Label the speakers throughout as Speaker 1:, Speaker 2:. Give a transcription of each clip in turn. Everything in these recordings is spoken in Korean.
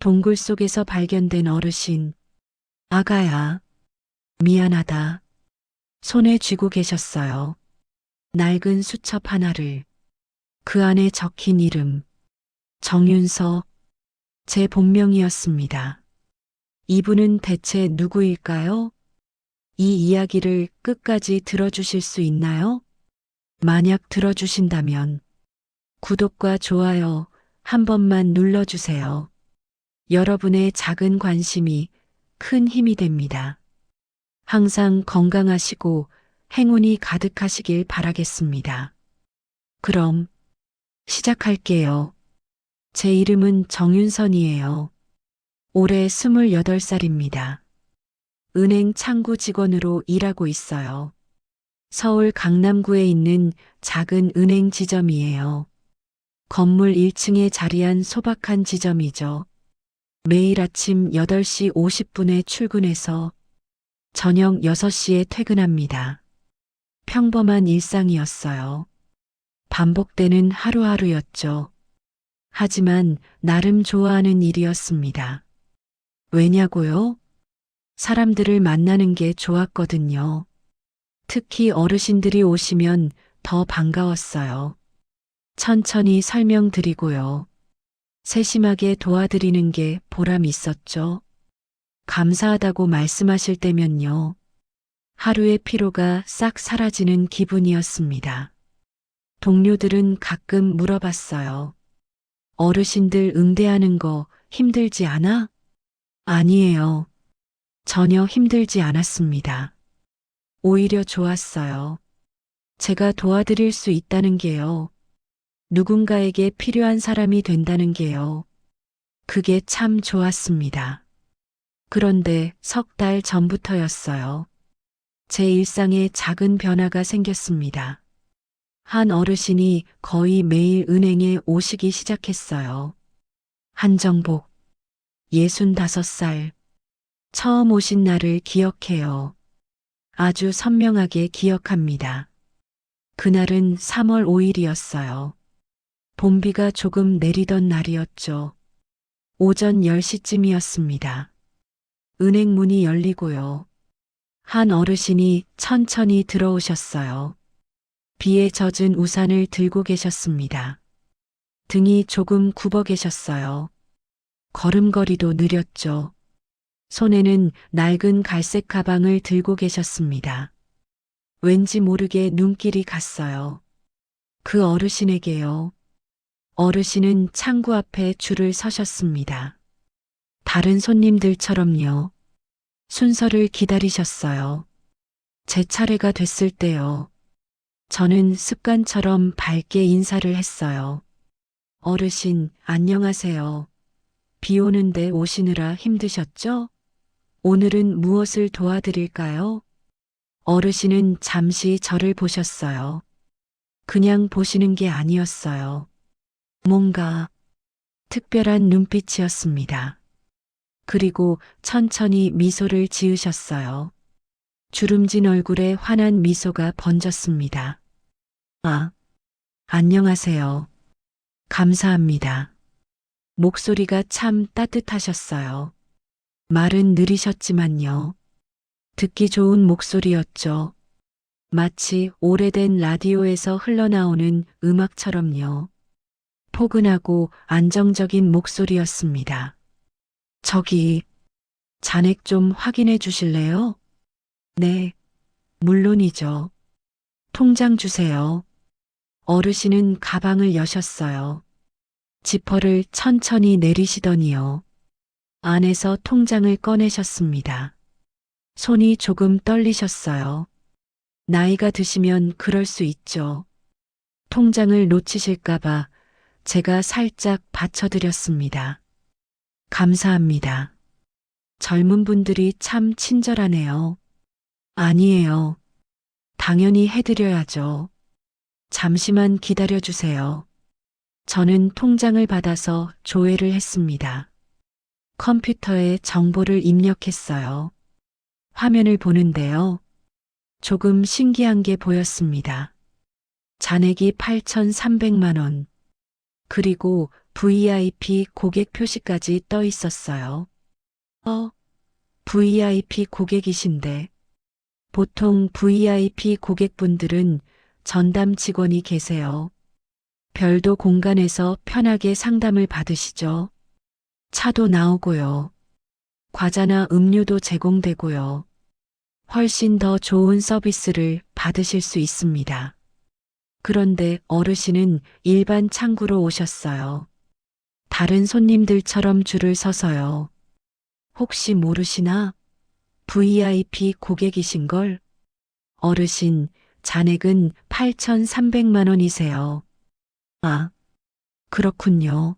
Speaker 1: 동굴 속에서 발견된 어르신. 아가야, 미안하다. 손에 쥐고 계셨어요. 낡은 수첩 하나를. 그 안에 적힌 이름. 정윤서. 제 본명이었습니다. 이분은 대체 누구일까요? 이 이야기를 끝까지 들어주실 수 있나요? 만약 들어주신다면 구독과 좋아요 한 번만 눌러주세요. 여러분의 작은 관심이 큰 힘이 됩니다. 항상 건강하시고 행운이 가득하시길 바라겠습니다. 그럼 시작할게요. 제 이름은 정윤선이에요. 올해 28살입니다. 은행 창구 직원으로 일하고 있어요. 서울 강남구에 있는 작은 은행 지점이에요. 건물 1층에 자리한 소박한 지점이죠. 매일 아침 8시 50분에 출근해서 저녁 6시에 퇴근합니다. 평범한 일상이었어요. 반복되는 하루하루였죠. 하지만 나름 좋아하는 일이었습니다. 왜냐고요? 사람들을 만나는 게 좋았거든요. 특히 어르신들이 오시면 더 반가웠어요. 천천히 설명드리고요. 세심하게 도와드리는 게 보람 있었죠. 감사하다고 말씀하실 때면요. 하루의 피로가 싹 사라지는 기분이었습니다. 동료들은 가끔 물어봤어요. 어르신들 응대하는 거 힘들지 않아? 아니에요. 전혀 힘들지 않았습니다. 오히려 좋았어요. 제가 도와드릴 수 있다는 게요. 누군가에게 필요한 사람이 된다는 게요. 그게 참 좋았습니다. 그런데 석 달 전부터였어요. 제 일상에 작은 변화가 생겼습니다. 한 어르신이 거의 매일 은행에 오시기 시작했어요. 한정복, 65살. 처음 오신 날을 기억해요. 아주 선명하게 기억합니다. 그날은 3월 5일이었어요. 봄비가 조금 내리던 날이었죠. 오전 10시쯤이었습니다. 은행 문이 열리고요. 한 어르신이 천천히 들어오셨어요. 비에 젖은 우산을 들고 계셨습니다. 등이 조금 굽어 계셨어요. 걸음걸이도 느렸죠. 손에는 낡은 갈색 가방을 들고 계셨습니다. 왠지 모르게 눈길이 갔어요. 그 어르신에게요. 어르신은 창구 앞에 줄을 서셨습니다. 다른 손님들처럼요. 순서를 기다리셨어요. 제 차례가 됐을 때요. 저는 습관처럼 밝게 인사를 했어요. 어르신, 안녕하세요. 비 오는데 오시느라 힘드셨죠? 오늘은 무엇을 도와드릴까요? 어르신은 잠시 저를 보셨어요. 그냥 보시는 게 아니었어요. 뭔가 특별한 눈빛이었습니다. 그리고 천천히 미소를 지으셨어요. 주름진 얼굴에 환한 미소가 번졌습니다. 아, 안녕하세요. 감사합니다. 목소리가 참 따뜻하셨어요. 말은 느리셨지만요. 듣기 좋은 목소리였죠. 마치 오래된 라디오에서 흘러나오는 음악처럼요. 포근하고 안정적인 목소리였습니다. 저기, 잔액 좀 확인해 주실래요? 네, 물론이죠. 통장 주세요. 어르신은 가방을 여셨어요. 지퍼를 천천히 내리시더니요. 안에서 통장을 꺼내셨습니다. 손이 조금 떨리셨어요. 나이가 드시면 그럴 수 있죠. 통장을 놓치실까봐 제가 살짝 받쳐드렸습니다. 감사합니다. 젊은 분들이 참 친절하네요. 아니에요. 당연히 해드려야죠. 잠시만 기다려주세요. 저는 통장을 받아서 조회를 했습니다. 컴퓨터에 정보를 입력했어요. 화면을 보는데요. 조금 신기한 게 보였습니다. 잔액이 8,300만 원. 그리고 VIP 고객 표시까지 떠 있었어요. VIP 고객이신데 보통 VIP 고객분들은 전담 직원이 계세요. 별도 공간에서 편하게 상담을 받으시죠. 차도 나오고요. 과자나 음료도 제공되고요. 훨씬 더 좋은 서비스를 받으실 수 있습니다. 그런데 어르신은 일반 창구로 오셨어요. 다른 손님들처럼 줄을 서서요. 혹시 모르시나? VIP 고객이신 걸? 어르신, 잔액은 8,300만 원이세요. 아, 그렇군요.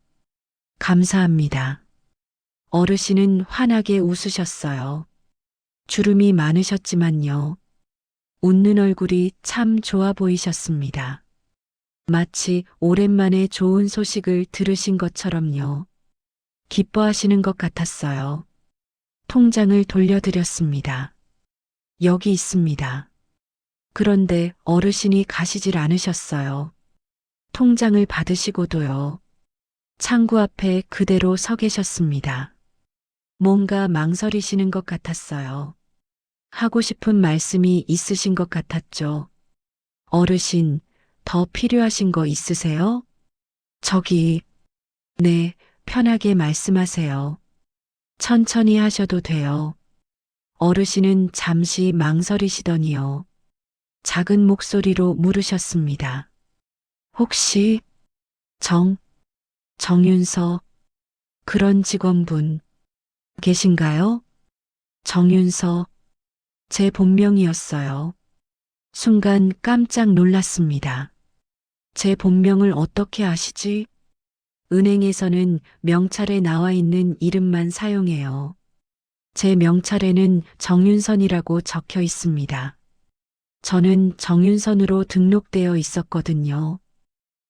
Speaker 1: 감사합니다. 어르신은 환하게 웃으셨어요. 주름이 많으셨지만요. 웃는 얼굴이 참 좋아 보이셨습니다. 마치 오랜만에 좋은 소식을 들으신 것처럼요. 기뻐하시는 것 같았어요. 통장을 돌려드렸습니다. 여기 있습니다. 그런데 어르신이 가시질 않으셨어요. 통장을 받으시고도요. 창구 앞에 그대로 서 계셨습니다. 뭔가 망설이시는 것 같았어요. 하고 싶은 말씀이 있으신 것 같았죠. 어르신, 더 필요하신 거 있으세요? 저기, 네, 편하게 말씀하세요. 천천히 하셔도 돼요. 어르신은 잠시 망설이시더니요. 작은 목소리로 물으셨습니다. 혹시 정윤서 그런 직원분 계신가요? 정윤서 제 본명이었어요. 순간 깜짝 놀랐습니다. 제 본명을 어떻게 아시지? 은행에서는 명찰에 나와 있는 이름만 사용해요. 제 명찰에는 정윤선이라고 적혀 있습니다. 저는 정윤선으로 등록되어 있었거든요.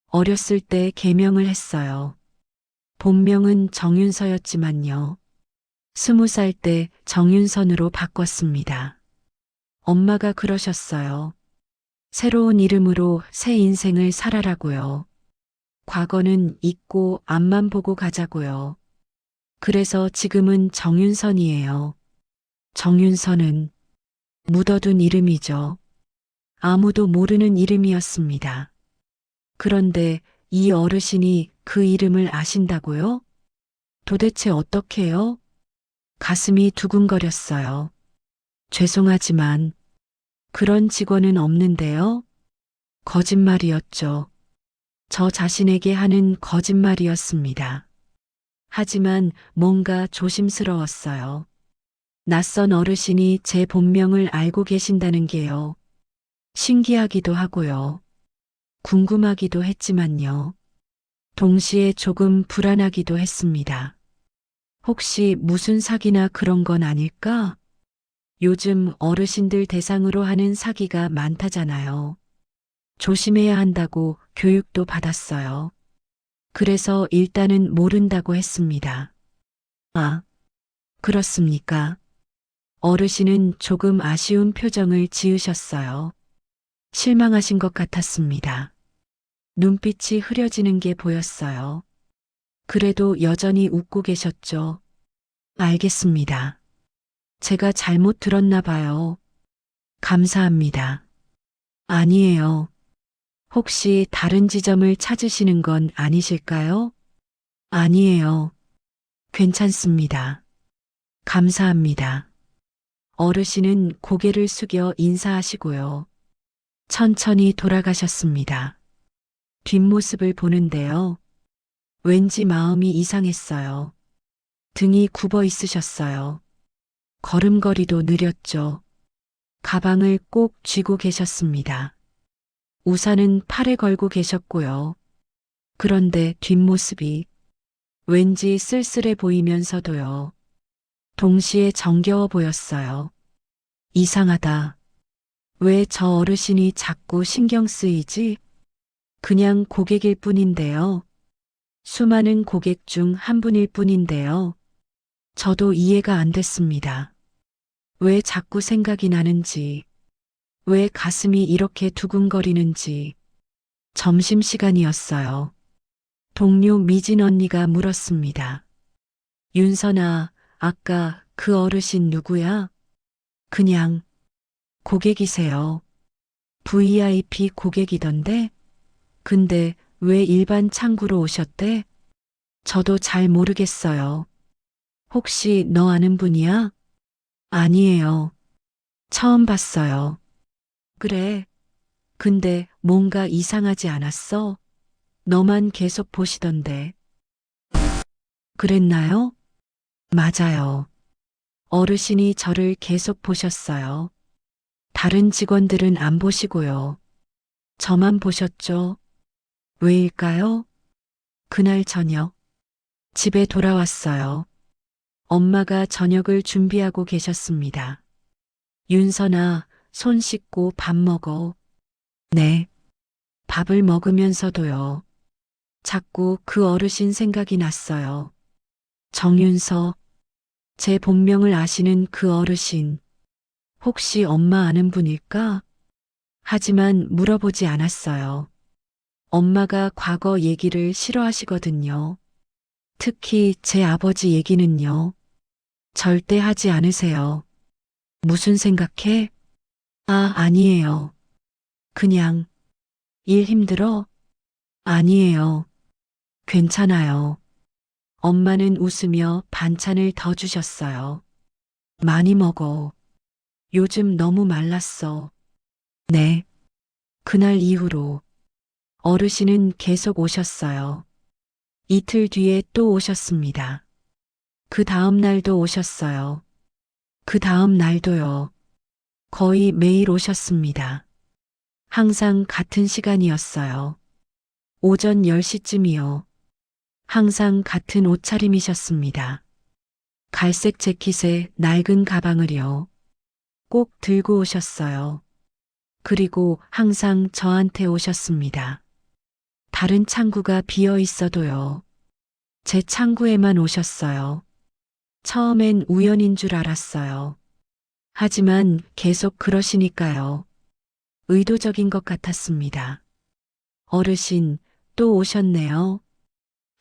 Speaker 1: 어렸을 때 개명을 했어요. 본명은 정윤서였지만요. 20살 때 정윤선으로 바꿨습니다. 엄마가 그러셨어요. 새로운 이름으로 새 인생을 살아라고요. 과거는 잊고 앞만 보고 가자고요. 그래서 지금은 정윤선이에요. 정윤선은 묻어둔 이름이죠. 아무도 모르는 이름이었습니다. 그런데 이 어르신이 그 이름을 아신다고요? 도대체 어떻게요? 가슴이 두근거렸어요. 죄송하지만 그런 직원은 없는데요. 거짓말이었죠. 저 자신에게 하는 거짓말이었습니다. 하지만 뭔가 조심스러웠어요. 낯선 어르신이 제 본명을 알고 계신다는 게요. 신기하기도 하고요. 궁금하기도 했지만요. 동시에 조금 불안하기도 했습니다. 혹시 무슨 사기나 그런 건 아닐까? 요즘 어르신들 대상으로 하는 사기가 많다잖아요. 조심해야 한다고 교육도 받았어요. 그래서 일단은 모른다고 했습니다. 아, 그렇습니까? 어르신은 조금 아쉬운 표정을 지으셨어요. 실망하신 것 같았습니다. 눈빛이 흐려지는 게 보였어요. 그래도 여전히 웃고 계셨죠. 알겠습니다. 제가 잘못 들었나 봐요. 감사합니다. 아니에요. 혹시 다른 지점을 찾으시는 건 아니실까요? 아니에요. 괜찮습니다. 감사합니다. 어르신은 고개를 숙여 인사하시고요. 천천히 돌아가셨습니다. 뒷모습을 보는데요. 왠지 마음이 이상했어요. 등이 굽어 있으셨어요. 걸음걸이도 느렸죠. 가방을 꼭 쥐고 계셨습니다. 우산은 팔에 걸고 계셨고요. 그런데 뒷모습이 왠지 쓸쓸해 보이면서도요. 동시에 정겨워 보였어요. 이상하다. 왜 저 어르신이 자꾸 신경 쓰이지? 그냥 고객일 뿐인데요. 수많은 고객 중 한 분일 뿐인데요. 저도 이해가 안 됐습니다. 왜 자꾸 생각이 나는지, 왜 가슴이 이렇게 두근거리는지. 점심시간이었어요. 동료 미진 언니가 물었습니다. 윤선아, 아까 그 어르신 누구야? 그냥 고객이세요. VIP 고객이던데? 근데 왜 일반 창구로 오셨대? 저도 잘 모르겠어요. 혹시 너 아는 분이야? 아니에요. 처음 봤어요. 그래. 근데 뭔가 이상하지 않았어? 너만 계속 보시던데. 그랬나요? 맞아요. 어르신이 저를 계속 보셨어요. 다른 직원들은 안 보시고요. 저만 보셨죠? 왜일까요? 그날 저녁, 집에 돌아왔어요. 엄마가 저녁을 준비하고 계셨습니다. 윤선아, 손 씻고 밥 먹어. 네. 밥을 먹으면서도요. 자꾸 그 어르신 생각이 났어요. 정윤서, 제 본명을 아시는 그 어르신. 혹시 엄마 아는 분일까? 하지만 물어보지 않았어요. 엄마가 과거 얘기를 싫어하시거든요. 특히 제 아버지 얘기는요. 절대 하지 않으세요. 무슨 생각해? 아, 아니에요. 그냥 일 힘들어? 아니에요. 괜찮아요. 엄마는 웃으며 반찬을 더 주셨어요. 많이 먹어. 요즘 너무 말랐어. 네. 그날 이후로 어르신은 계속 오셨어요. 이틀 뒤에 또 오셨습니다. 그 다음 날도 오셨어요. 그 다음 날도요. 거의 매일 오셨습니다. 항상 같은 시간이었어요. 오전 10시쯤이요. 항상 같은 옷차림이셨습니다. 갈색 재킷에 낡은 가방을요. 꼭 들고 오셨어요. 그리고 항상 저한테 오셨습니다. 다른 창구가 비어 있어도요. 제 창구에만 오셨어요. 처음엔 우연인 줄 알았어요. 하지만 계속 그러시니까요. 의도적인 것 같았습니다. 어르신, 또 오셨네요.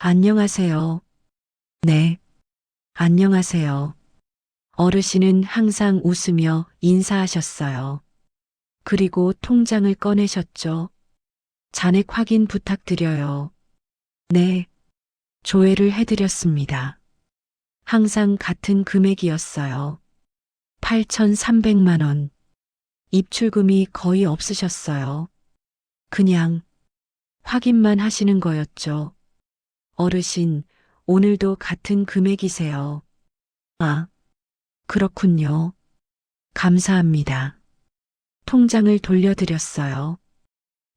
Speaker 1: 안녕하세요. 네, 안녕하세요. 어르신은 항상 웃으며 인사하셨어요. 그리고 통장을 꺼내셨죠. 잔액 확인 부탁드려요. 네, 조회를 해드렸습니다. 항상 같은 금액이었어요. 8,300만 원. 입출금이 거의 없으셨어요. 그냥 확인만 하시는 거였죠. 어르신, 오늘도 같은 금액이세요. 아, 그렇군요. 감사합니다. 통장을 돌려드렸어요.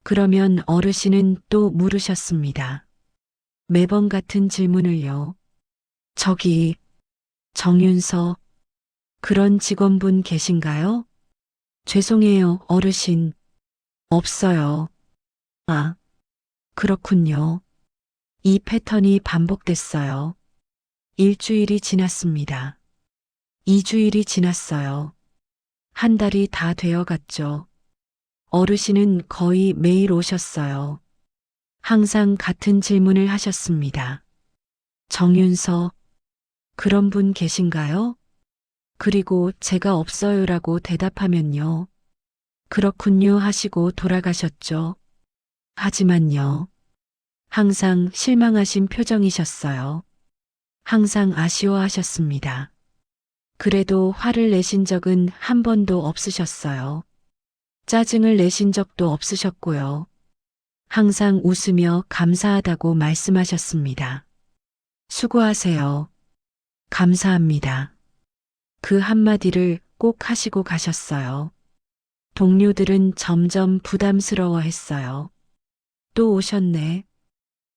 Speaker 1: 그러면 어르신은 또 물으셨습니다. 매번 같은 질문을요. 저기, 정윤서, 그런 직원분 계신가요? 죄송해요, 어르신. 없어요. 아, 그렇군요. 이 패턴이 반복됐어요. 일주일이 지났습니다. 2주일이 지났어요. 한 달이 다 되어 갔죠. 어르신은 거의 매일 오셨어요. 항상 같은 질문을 하셨습니다. 정윤서, 그런 분 계신가요? 그리고 제가 없어요라고 대답하면요. 그렇군요 하시고 돌아가셨죠. 하지만요. 항상 실망하신 표정이셨어요. 항상 아쉬워하셨습니다. 그래도 화를 내신 적은 한 번도 없으셨어요. 짜증을 내신 적도 없으셨고요. 항상 웃으며 감사하다고 말씀하셨습니다. 수고하세요. 감사합니다. 그 한마디를 꼭 하시고 가셨어요. 동료들은 점점 부담스러워 했어요. 또 오셨네.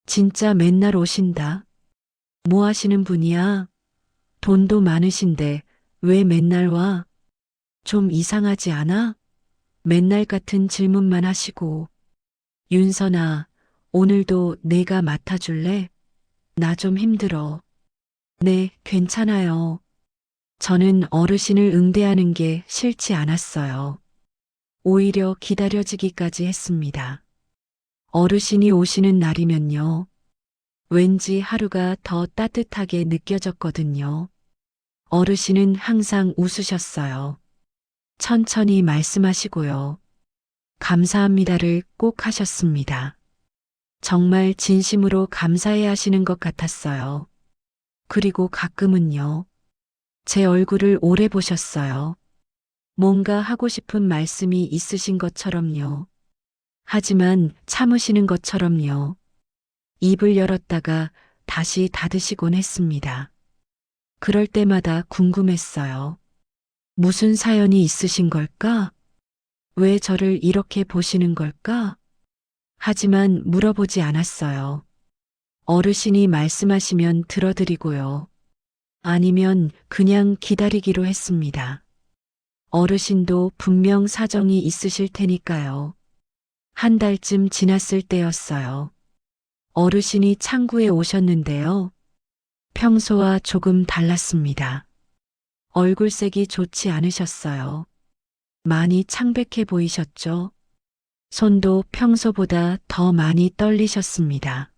Speaker 1: 진짜 맨날 오신다. 뭐 하시는 분이야? 돈도 많으신데 왜 맨날 와? 좀 이상하지 않아? 맨날 같은 질문만 하시고. 윤선아, 오늘도 내가 맡아줄래? 나 좀 힘들어. 네, 괜찮아요. 저는 어르신을 응대하는 게 싫지 않았어요. 오히려 기다려지기까지 했습니다. 어르신이 오시는 날이면요. 왠지 하루가 더 따뜻하게 느껴졌거든요. 어르신은 항상 웃으셨어요. 천천히 말씀하시고요. 감사합니다를 꼭 하셨습니다. 정말 진심으로 감사해 하시는 것 같았어요. 그리고 가끔은요. 제 얼굴을 오래 보셨어요. 뭔가 하고 싶은 말씀이 있으신 것처럼요. 하지만 참으시는 것처럼요. 입을 열었다가 다시 닫으시곤 했습니다. 그럴 때마다 궁금했어요. 무슨 사연이 있으신 걸까? 왜 저를 이렇게 보시는 걸까? 하지만 물어보지 않았어요. 어르신이 말씀하시면 들어드리고요. 아니면 그냥 기다리기로 했습니다. 어르신도 분명 사정이 있으실 테니까요. 한 달쯤 지났을 때였어요. 어르신이 창구에 오셨는데요. 평소와 조금 달랐습니다. 얼굴색이 좋지 않으셨어요. 많이 창백해 보이셨죠? 손도 평소보다 더 많이 떨리셨습니다.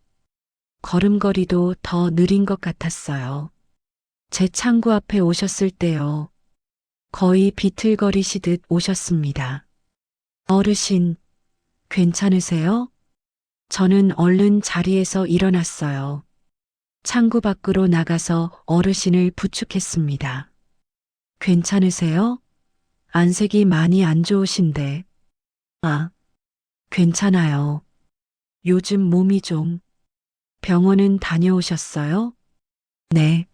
Speaker 1: 걸음걸이도 더 느린 것 같았어요. 제 창구 앞에 오셨을 때요. 거의 비틀거리시듯 오셨습니다. 어르신, 괜찮으세요? 저는 얼른 자리에서 일어났어요. 창구 밖으로 나가서 어르신을 부축했습니다. 괜찮으세요? 안색이 많이 안 좋으신데. 아, 괜찮아요. 요즘 몸이 좀. 병원은 다녀오셨어요? 네,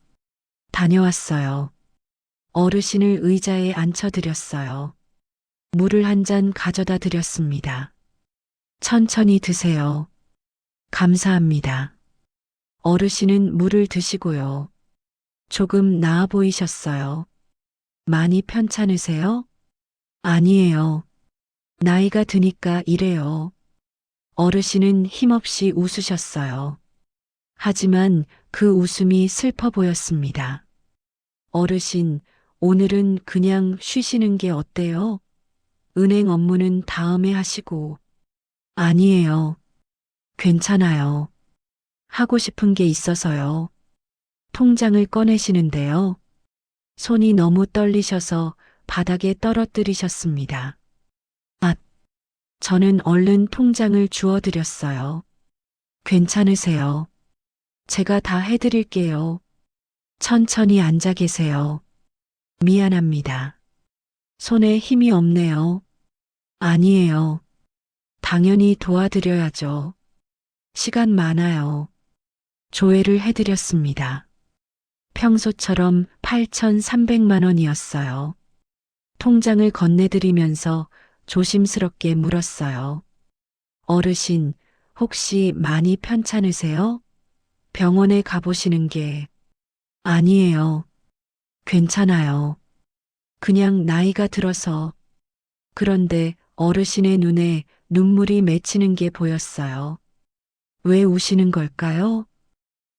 Speaker 1: 다녀왔어요. 어르신을 의자에 앉혀드렸어요. 물을 한 잔 가져다 드렸습니다. 천천히 드세요. 감사합니다. 어르신은 물을 드시고요. 조금 나아 보이셨어요. 많이 편찮으세요? 아니에요. 나이가 드니까 이래요. 어르신은 힘없이 웃으셨어요. 하지만 그 웃음이 슬퍼 보였습니다. 어르신, 오늘은 그냥 쉬시는 게 어때요? 은행 업무는 다음에 하시고. 아니에요. 괜찮아요. 하고 싶은 게 있어서요. 통장을 꺼내시는데요. 손이 너무 떨리셔서 바닥에 떨어뜨리셨습니다. 아, 저는 얼른 통장을 주워드렸어요. 괜찮으세요? 제가 다 해드릴게요. 천천히 앉아 계세요. 미안합니다. 손에 힘이 없네요. 아니에요. 당연히 도와드려야죠. 시간 많아요. 조회를 해드렸습니다. 평소처럼 8,300만 원이었어요. 통장을 건네드리면서 조심스럽게 물었어요. 어르신, 혹시 많이 편찮으세요? 병원에 가보시는 게. 아니에요. 괜찮아요. 그냥 나이가 들어서. 그런데 어르신의 눈에 눈물이 맺히는 게 보였어요. 왜 우시는 걸까요?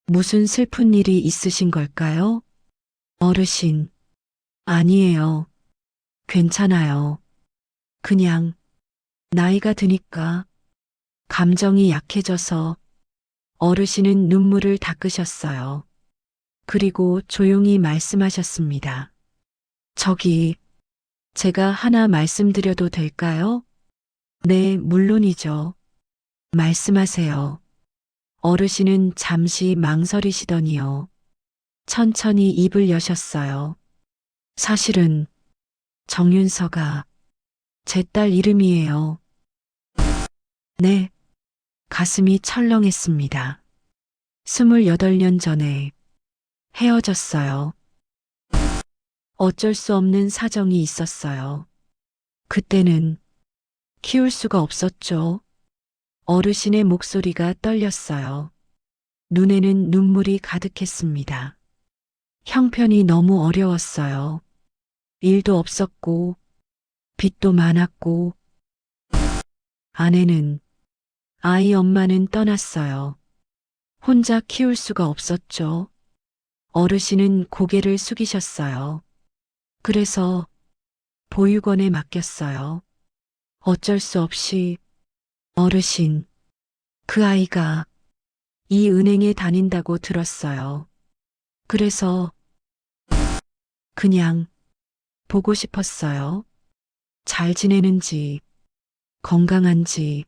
Speaker 1: 무슨 슬픈 일이 있으신 걸까요? 어르신. 아니에요. 괜찮아요. 그냥 나이가 드니까 감정이 약해져서. 어르신은 눈물을 닦으셨어요. 그리고 조용히 말씀하셨습니다. 저기, 제가 하나 말씀드려도 될까요? 네, 물론이죠. 말씀하세요. 어르신은 잠시 망설이시더니요. 천천히 입을 여셨어요. 사실은 정윤서가 제 딸 이름이에요. 네, 가슴이 철렁했습니다. 28년 전에 헤어졌어요. 어쩔 수 없는 사정이 있었어요. 그때는 키울 수가 없었죠. 어르신의 목소리가 떨렸어요. 눈에는 눈물이 가득했습니다. 형편이 너무 어려웠어요. 일도 없었고, 빚도 많았고, 아내는, 아이 엄마는 떠났어요. 혼자 키울 수가 없었죠. 어르신은 고개를 숙이셨어요. 그래서 보육원에 맡겼어요. 어쩔 수 없이. 어르신, 그 아이가 이 은행에 다닌다고 들었어요. 그래서 그냥 보고 싶었어요. 잘 지내는지, 건강한지.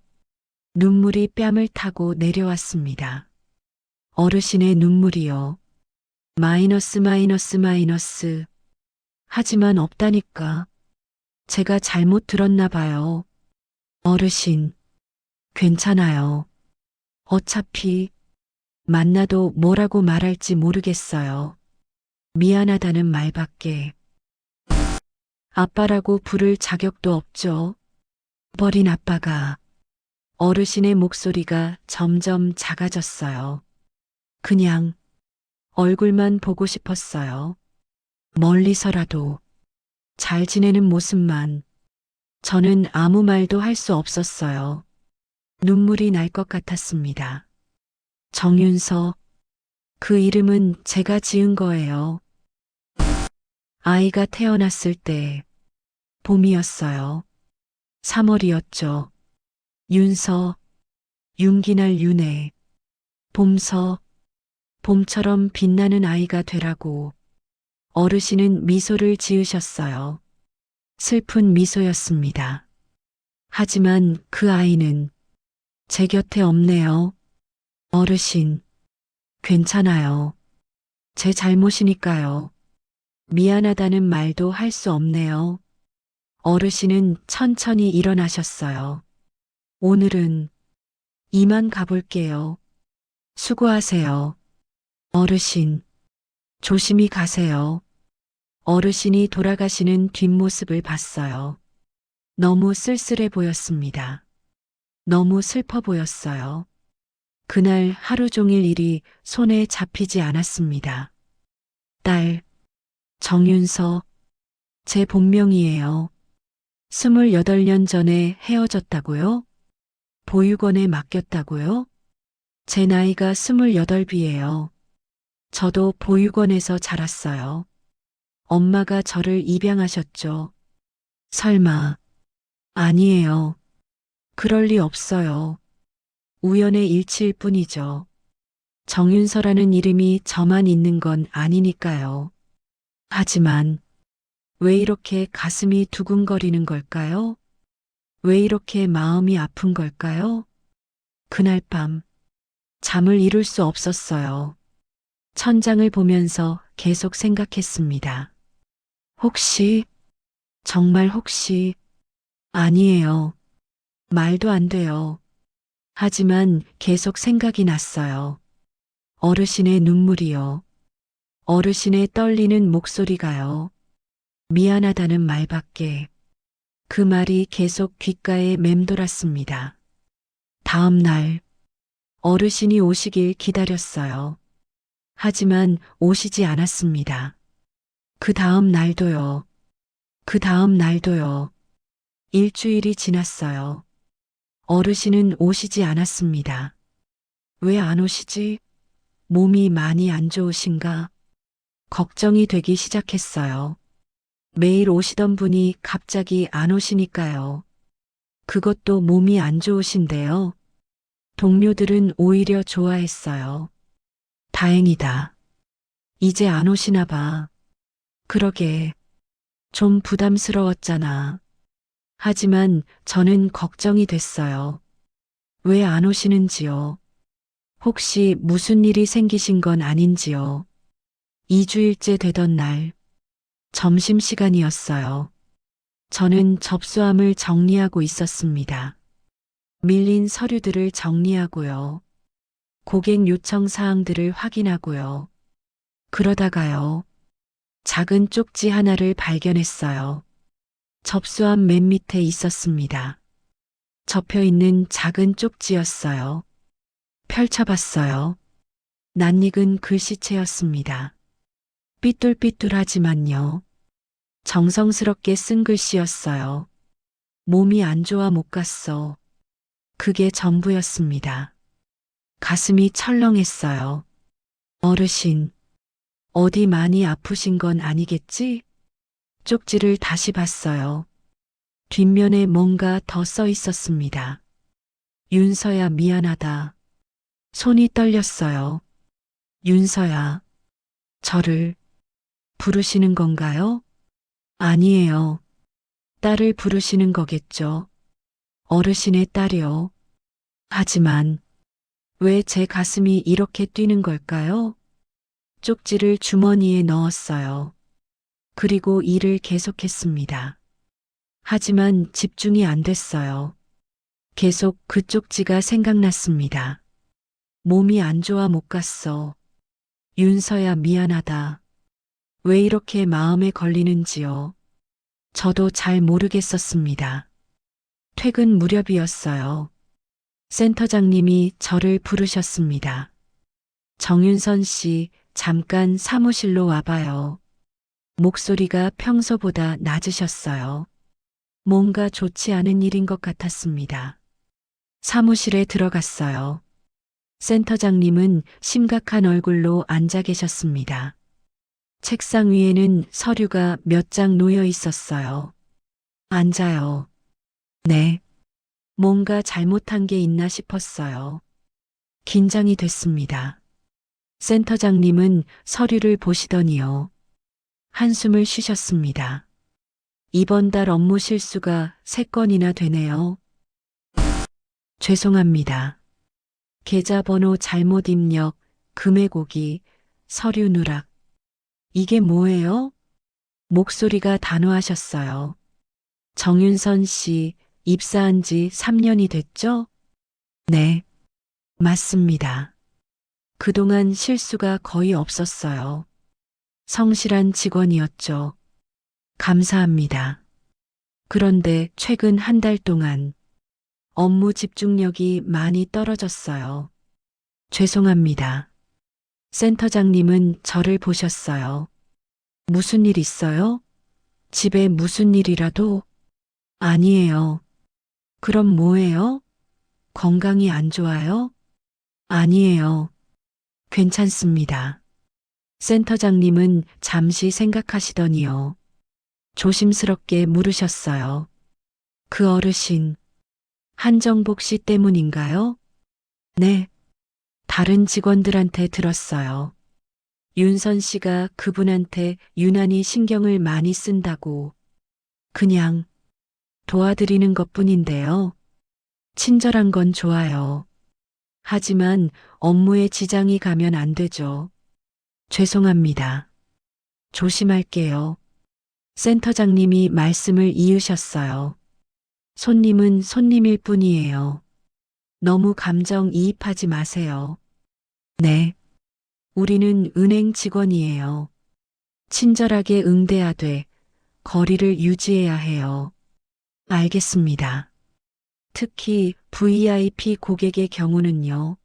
Speaker 1: 눈물이 뺨을 타고 내려왔습니다. 어르신의 눈물이요. 마이너스 마이너스 마이너스. 하지만 없다니까. 제가 잘못 들었나 봐요. 어르신, 괜찮아요. 어차피 만나도 뭐라고 말할지 모르겠어요. 미안하다는 말밖에. 아빠라고 부를 자격도 없죠. 버린 아빠가. 어르신의 목소리가 점점 작아졌어요. 그냥 얼굴만 보고 싶었어요. 멀리서라도 잘 지내는 모습만. 저는 아무 말도 할 수 없었어요. 눈물이 날 것 같았습니다. 정윤서, 그 이름은 제가 지은 거예요. 아이가 태어났을 때 봄이었어요. 3월이었죠. 윤서, 윤기날 윤혜, 봄서, 봄처럼 빛나는 아이가 되라고. 어르신은 미소를 지으셨어요. 슬픈 미소였습니다. 하지만 그 아이는 제 곁에 없네요. 어르신, 괜찮아요. 제 잘못이니까요. 미안하다는 말도 할 수 없네요. 어르신은 천천히 일어나셨어요. 오늘은 이만 가볼게요. 수고하세요. 어르신, 조심히 가세요. 어르신이 돌아가시는 뒷모습을 봤어요. 너무 쓸쓸해 보였습니다. 너무 슬퍼 보였어요. 그날 하루 종일 일이 손에 잡히지 않았습니다. 딸, 정윤서, 제 본명이에요. 28년 전에 헤어졌다고요? 보육원에 맡겼다고요? 제 나이가 28이에요. 저도 보육원에서 자랐어요. 엄마가 저를 입양하셨죠. 설마, 아니에요. 그럴 리 없어요. 우연의 일치일 뿐이죠. 정윤서라는 이름이 저만 있는 건 아니니까요. 하지만 왜 이렇게 가슴이 두근거리는 걸까요? 왜 이렇게 마음이 아픈 걸까요? 그날 밤 잠을 이룰 수 없었어요. 천장을 보면서 계속 생각했습니다. 혹시, 정말 혹시, 아니에요. 말도 안 돼요. 하지만 계속 생각이 났어요. 어르신의 눈물이요. 어르신의 떨리는 목소리가요. 미안하다는 말밖에. 그 말이 계속 귓가에 맴돌았습니다. 다음 날, 어르신이 오시길 기다렸어요. 하지만 오시지 않았습니다. 그 다음 날도요. 그 다음 날도요. 일주일이 지났어요. 어르신은 오시지 않았습니다. 왜 안 오시지? 몸이 많이 안 좋으신가? 걱정이 되기 시작했어요. 매일 오시던 분이 갑자기 안 오시니까요. 그것도 몸이 안 좋으신데요. 동료들은 오히려 좋아했어요. 다행이다. 이제 안 오시나 봐. 그러게. 좀 부담스러웠잖아. 하지만 저는 걱정이 됐어요. 왜 안 오시는지요? 혹시 무슨 일이 생기신 건 아닌지요? 2주일째 되던 날, 점심시간이었어요. 저는 접수함을 정리하고 있었습니다. 밀린 서류들을 정리하고요. 고객 요청 사항들을 확인하고요. 그러다가요. 작은 쪽지 하나를 발견했어요. 접수함 맨 밑에 있었습니다. 접혀 있는 작은 쪽지였어요. 펼쳐봤어요. 낯익은 글씨체였습니다. 삐뚤삐뚤하지만요. 정성스럽게 쓴 글씨였어요. 몸이 안 좋아 못 갔어. 그게 전부였습니다. 가슴이 철렁했어요. 어르신, 어디 많이 아프신 건 아니겠지? 쪽지를 다시 봤어요. 뒷면에 뭔가 더 써 있었습니다. 윤서야 미안하다. 손이 떨렸어요. 윤서야, 저를 부르시는 건가요? 아니에요. 딸을 부르시는 거겠죠. 어르신의 딸이요. 하지만 왜 제 가슴이 이렇게 뛰는 걸까요? 쪽지를 주머니에 넣었어요. 그리고 일을 계속했습니다. 하지만 집중이 안 됐어요. 계속 그 쪽지가 생각났습니다. 몸이 안 좋아 못 갔어. 윤서야 미안하다. 왜 이렇게 마음에 걸리는지요. 저도 잘 모르겠었습니다. 퇴근 무렵이었어요. 센터장님이 저를 부르셨습니다. 정윤선 씨, 잠깐 사무실로 와봐요. 목소리가 평소보다 낮으셨어요. 뭔가 좋지 않은 일인 것 같았습니다. 사무실에 들어갔어요. 센터장님은 심각한 얼굴로 앉아 계셨습니다. 책상 위에는 서류가 몇 장 놓여 있었어요. 앉아요. 네. 뭔가 잘못한 게 있나 싶었어요. 긴장이 됐습니다. 센터장님은 서류를 보시더니요. 한숨을 쉬셨습니다. 이번 달 업무 실수가 3건이나 되네요. 죄송합니다. 계좌번호 잘못 입력, 금액 오기, 서류 누락. 이게 뭐예요? 목소리가 단호하셨어요. 정윤선 씨, 입사한 지 3년이 됐죠? 네, 맞습니다. 그동안 실수가 거의 없었어요. 성실한 직원이었죠. 감사합니다. 그런데 최근 한 달 동안 업무 집중력이 많이 떨어졌어요. 죄송합니다. 센터장님은 저를 보셨어요. 무슨 일 있어요? 집에 무슨 일이라도? 아니에요. 그럼 뭐예요? 건강이 안 좋아요? 아니에요. 괜찮습니다. 센터장님은 잠시 생각하시더니요. 조심스럽게 물으셨어요. 그 어르신, 한정복 씨 때문인가요? 네. 다른 직원들한테 들었어요. 윤선 씨가 그분한테 유난히 신경을 많이 쓴다고. 그냥 도와드리는 것뿐인데요. 친절한 건 좋아요. 하지만 업무에 지장이 가면 안 되죠. 죄송합니다. 조심할게요. 센터장님이 말씀을 이으셨어요. 손님은 손님일 뿐이에요. 너무 감정이입하지 마세요. 네. 우리는 은행 직원이에요. 친절하게 응대하되 거리를 유지해야 해요. 알겠습니다. 특히 VIP 고객의 경우는요.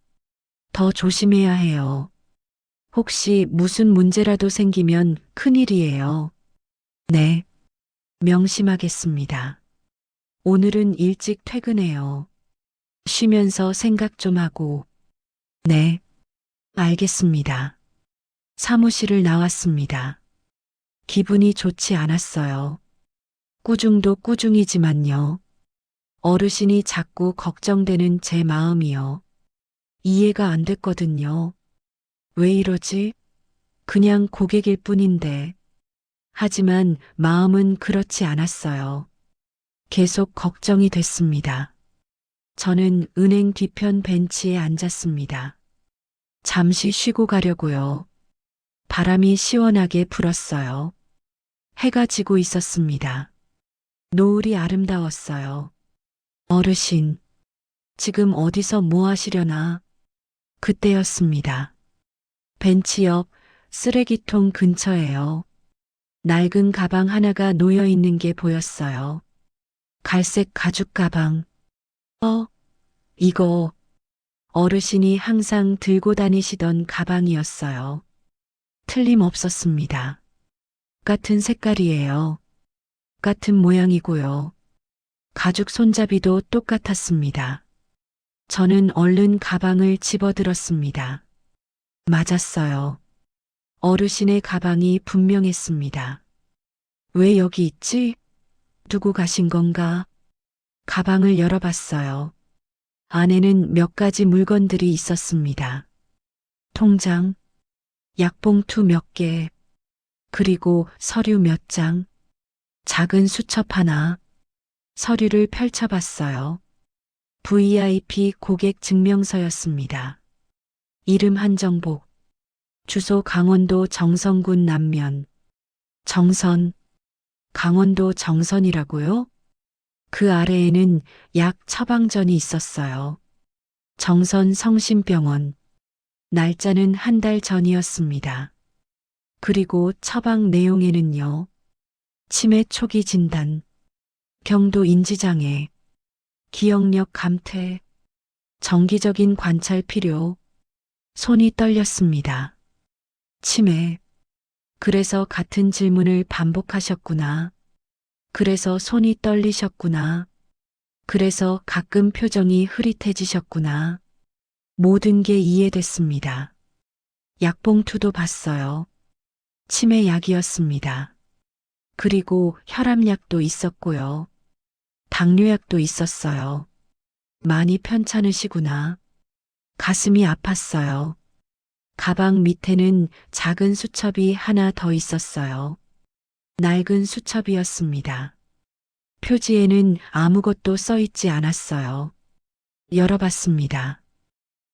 Speaker 1: 더 조심해야 해요. 혹시 무슨 문제라도 생기면 큰일이에요. 네. 명심하겠습니다. 오늘은 일찍 퇴근해요. 쉬면서 생각 좀 하고. 네. 알겠습니다. 사무실을 나왔습니다. 기분이 좋지 않았어요. 꾸중도 꾸중이지만요. 어르신이 자꾸 걱정되는 제 마음이요. 이해가 안 됐거든요. 왜 이러지? 그냥 고객일 뿐인데. 하지만 마음은 그렇지 않았어요. 계속 걱정이 됐습니다. 저는 은행 뒤편 벤치에 앉았습니다. 잠시 쉬고 가려고요. 바람이 시원하게 불었어요. 해가 지고 있었습니다. 노을이 아름다웠어요. 어르신, 지금 어디서 뭐 하시려나? 그때였습니다. 벤치 옆 쓰레기통 근처에요. 낡은 가방 하나가 놓여 있는 게 보였어요. 갈색 가죽 가방. 이거 어르신이 항상 들고 다니시던 가방이었어요. 틀림없었습니다. 같은 색깔이에요. 같은 모양이고요. 가죽 손잡이도 똑같았습니다. 저는 얼른 가방을 집어들었습니다. 맞았어요. 어르신의 가방이 분명했습니다. 왜 여기 있지? 두고 가신 건가? 가방을 열어봤어요. 안에는 몇 가지 물건들이 있었습니다. 통장, 약봉투 몇 개, 그리고 서류 몇 장, 작은 수첩 하나, 서류를 펼쳐봤어요. VIP 고객 증명서였습니다. 이름 한정복, 주소 강원도 정선군 남면, 정선, 강원도 정선이라고요? 그 아래에는 약 처방전이 있었어요. 정선 성심병원, 날짜는 한 달 전이었습니다. 그리고 처방 내용에는요. 치매 초기 진단, 경도 인지장애, 기억력 감퇴, 정기적인 관찰 필요, 손이 떨렸습니다. 치매. 그래서 같은 질문을 반복하셨구나. 그래서 손이 떨리셨구나. 그래서 가끔 표정이 흐릿해지셨구나. 모든 게 이해됐습니다. 약봉투도 봤어요. 치매 약이었습니다. 그리고 혈압약도 있었고요. 당뇨약도 있었어요. 많이 편찮으시구나. 가슴이 아팠어요. 가방 밑에는 작은 수첩이 하나 더 있었어요. 낡은 수첩이었습니다. 표지에는 아무것도 써 있지 않았어요. 열어봤습니다.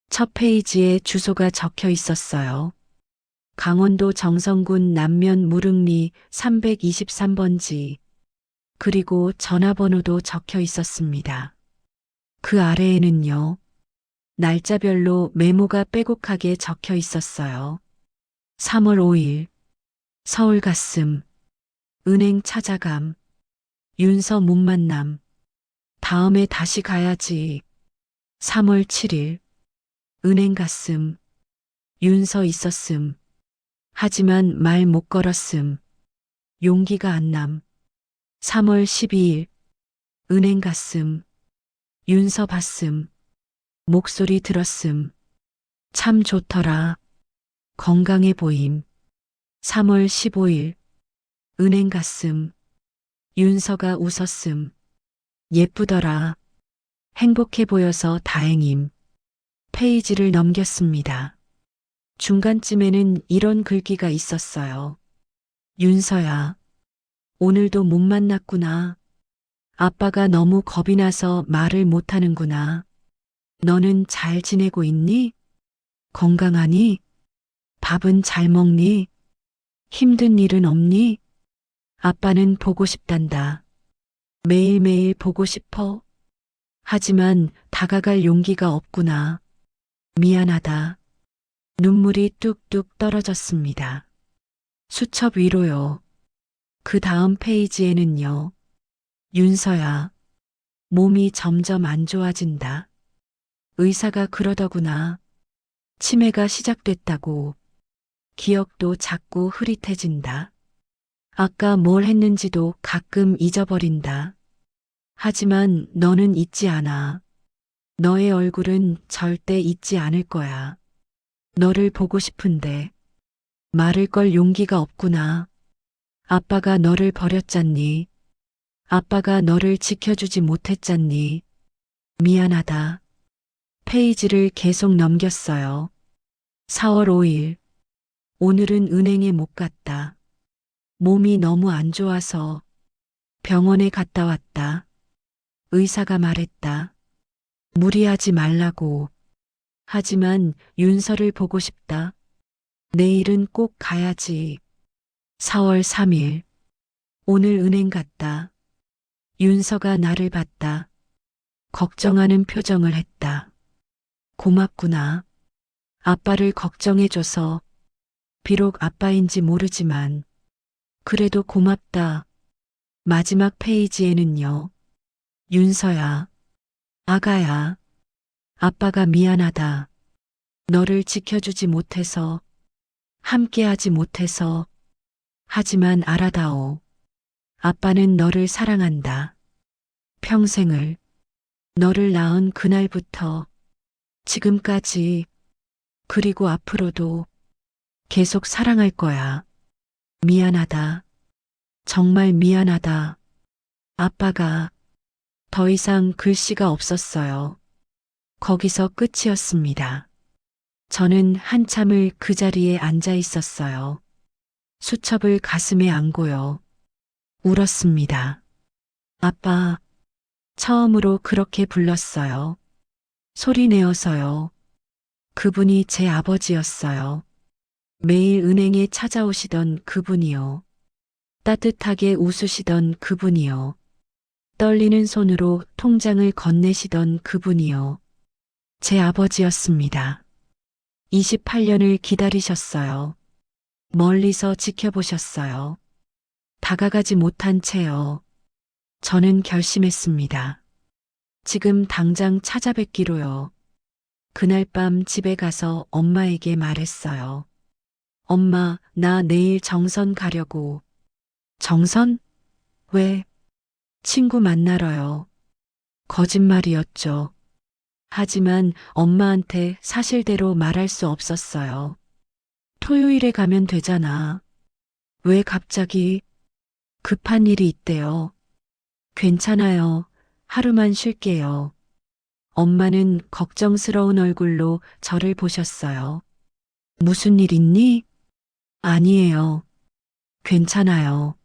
Speaker 1: 첫 페이지에 주소가 적혀 있었어요. 강원도 정선군 남면 무릉리 323번지. 그리고 전화번호도 적혀 있었습니다. 그 아래에는요. 날짜별로 메모가 빼곡하게 적혀 있었어요. 3월 5일, 서울 갔음, 은행 찾아감, 윤서 못 만남, 다음에 다시 가야지. 3월 7일, 은행 갔음, 윤서 있었음, 하지만 말 못 걸었음, 용기가 안 남. 3월 12일, 은행 갔음, 윤서 봤음, 목소리 들었음, 참 좋더라, 건강해 보임. 3월 15일, 은행 갔음, 윤서가 웃었음, 예쁘더라, 행복해 보여서 다행임. 페이지를 넘겼습니다. 중간쯤에는 이런 글귀가 있었어요. 윤서야, 오늘도 못 만났구나. 아빠가 너무 겁이 나서 말을 못 하는구나. 너는 잘 지내고 있니? 건강하니? 밥은 잘 먹니? 힘든 일은 없니? 아빠는 보고 싶단다. 매일매일 보고 싶어. 하지만 다가갈 용기가 없구나. 미안하다. 눈물이 뚝뚝 떨어졌습니다. 수첩 위로요. 그 다음 페이지에는요. 윤서야, 몸이 점점 안 좋아진다. 의사가 그러더구나. 치매가 시작됐다고. 기억도 자꾸 흐릿해진다. 아까 뭘 했는지도 가끔 잊어버린다. 하지만 너는 잊지 않아. 너의 얼굴은 절대 잊지 않을 거야. 너를 보고 싶은데 말을 걸 용기가 없구나. 아빠가 너를 버렸잖니. 아빠가 너를 지켜주지 못했잖니. 미안하다. 페이지를 계속 넘겼어요. 4월 5일. 오늘은 은행에 못 갔다. 몸이 너무 안 좋아서 병원에 갔다 왔다. 의사가 말했다. 무리하지 말라고. 하지만 윤서를 보고 싶다. 내일은 꼭 가야지. 4월 3일. 오늘 은행 갔다. 윤서가 나를 봤다. 걱정하는 표정을 했다. 고맙구나. 아빠를 걱정해줘서. 비록 아빠인지 모르지만 그래도 고맙다. 마지막 페이지에는요. 윤서야, 아가야, 아빠가 미안하다. 너를 지켜주지 못해서, 함께하지 못해서, 하지만 알아다오. 아빠는 너를 사랑한다. 평생을, 너를 낳은 그날부터, 지금까지, 그리고 앞으로도 계속 사랑할 거야. 미안하다. 정말 미안하다. 아빠가 더 이상 글씨가 없었어요. 거기서 끝이었습니다. 저는 한참을 그 자리에 앉아 있었어요. 수첩을 가슴에 안고요. 울었습니다. 아빠, 처음으로 그렇게 불렀어요. 소리 내어서요. 그분이 제 아버지였어요. 매일 은행에 찾아오시던 그분이요. 따뜻하게 웃으시던 그분이요. 떨리는 손으로 통장을 건네시던 그분이요. 제 아버지였습니다. 28년을 기다리셨어요. 멀리서 지켜보셨어요. 다가가지 못한 채요. 저는 결심했습니다. 지금 당장 찾아뵙기로요. 그날 밤 집에 가서 엄마에게 말했어요. 엄마, 나 내일 정선 가려고. 정선? 왜? 친구 만나러요. 거짓말이었죠. 하지만 엄마한테 사실대로 말할 수 없었어요. 토요일에 가면 되잖아. 왜 갑자기? 급한 일이 있대요. 괜찮아요. 하루만 쉴게요. 엄마는 걱정스러운 얼굴로 저를 보셨어요. 무슨 일 있니? 아니에요. 괜찮아요.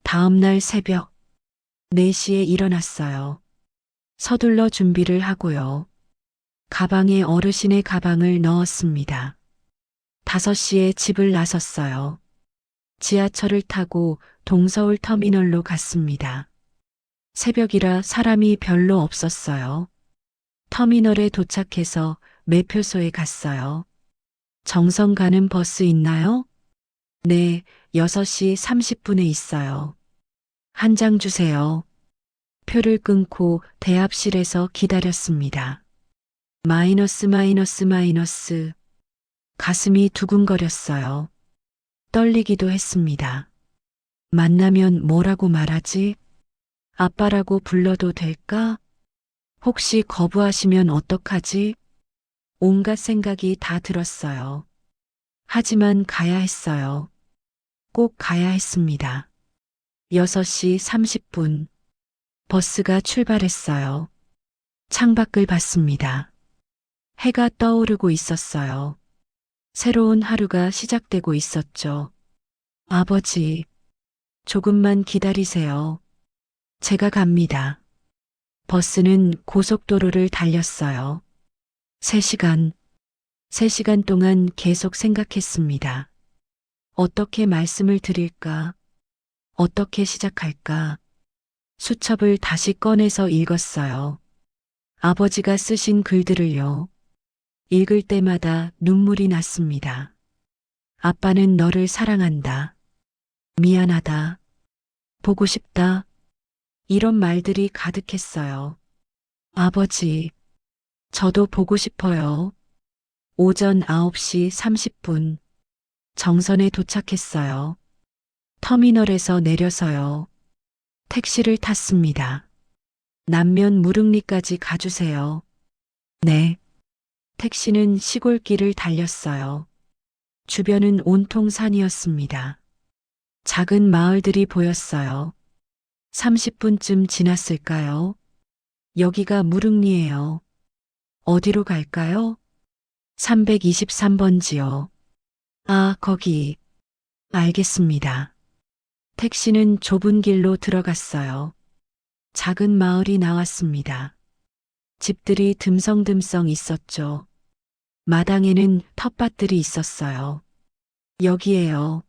Speaker 1: 다음 날 새벽 4시에 일어났어요. 서둘러 준비를 하고요. 가방에 어르신의 가방을 넣었습니다. 5시에 집을 나섰어요. 지하철을 타고 동서울 터미널로 갔습니다. 새벽이라 사람이 별로 없었어요. 터미널에 도착해서 매표소에 갔어요. 정선 가는 버스 있나요? 네, 6시 30분에 있어요. 한 장 주세요. 표를 끊고 대합실에서 기다렸습니다. 마이너스. 가슴이 두근거렸어요. 떨리기도 했습니다. 만나면 뭐라고 말하지? 아빠라고 불러도 될까? 혹시 거부하시면 어떡하지? 온갖 생각이 다 들었어요. 하지만 가야 했어요. 꼭 가야 했습니다. 6시 30분. 버스가 출발했어요. 창밖을 봤습니다. 해가 떠오르고 있었어요. 새로운 하루가 시작되고 있었죠. 아버지, 조금만 기다리세요. 제가 갑니다. 버스는 고속도로를 달렸어요. 3시간 동안 계속 생각했습니다. 어떻게 말씀을 드릴까? 어떻게 시작할까? 수첩을 다시 꺼내서 읽었어요. 아버지가 쓰신 글들을요. 읽을 때마다 눈물이 났습니다. 아빠는 너를 사랑한다. 미안하다. 보고 싶다. 이런 말들이 가득했어요. 아버지, 저도 보고 싶어요. 오전 9시 30분. 정선에 도착했어요. 터미널에서 내려서요. 택시를 탔습니다. 남면 무릉리까지 가주세요. 네. 택시는 시골길을 달렸어요. 주변은 온통 산이었습니다. 작은 마을들이 보였어요. 30분쯤 지났을까요? 여기가 무릉리예요. 어디로 갈까요? 323번지요. 아, 거기. 알겠습니다. 택시는 좁은 길로 들어갔어요. 작은 마을이 나왔습니다. 집들이 듬성듬성 있었죠. 마당에는 텃밭들이 있었어요. 여기에요.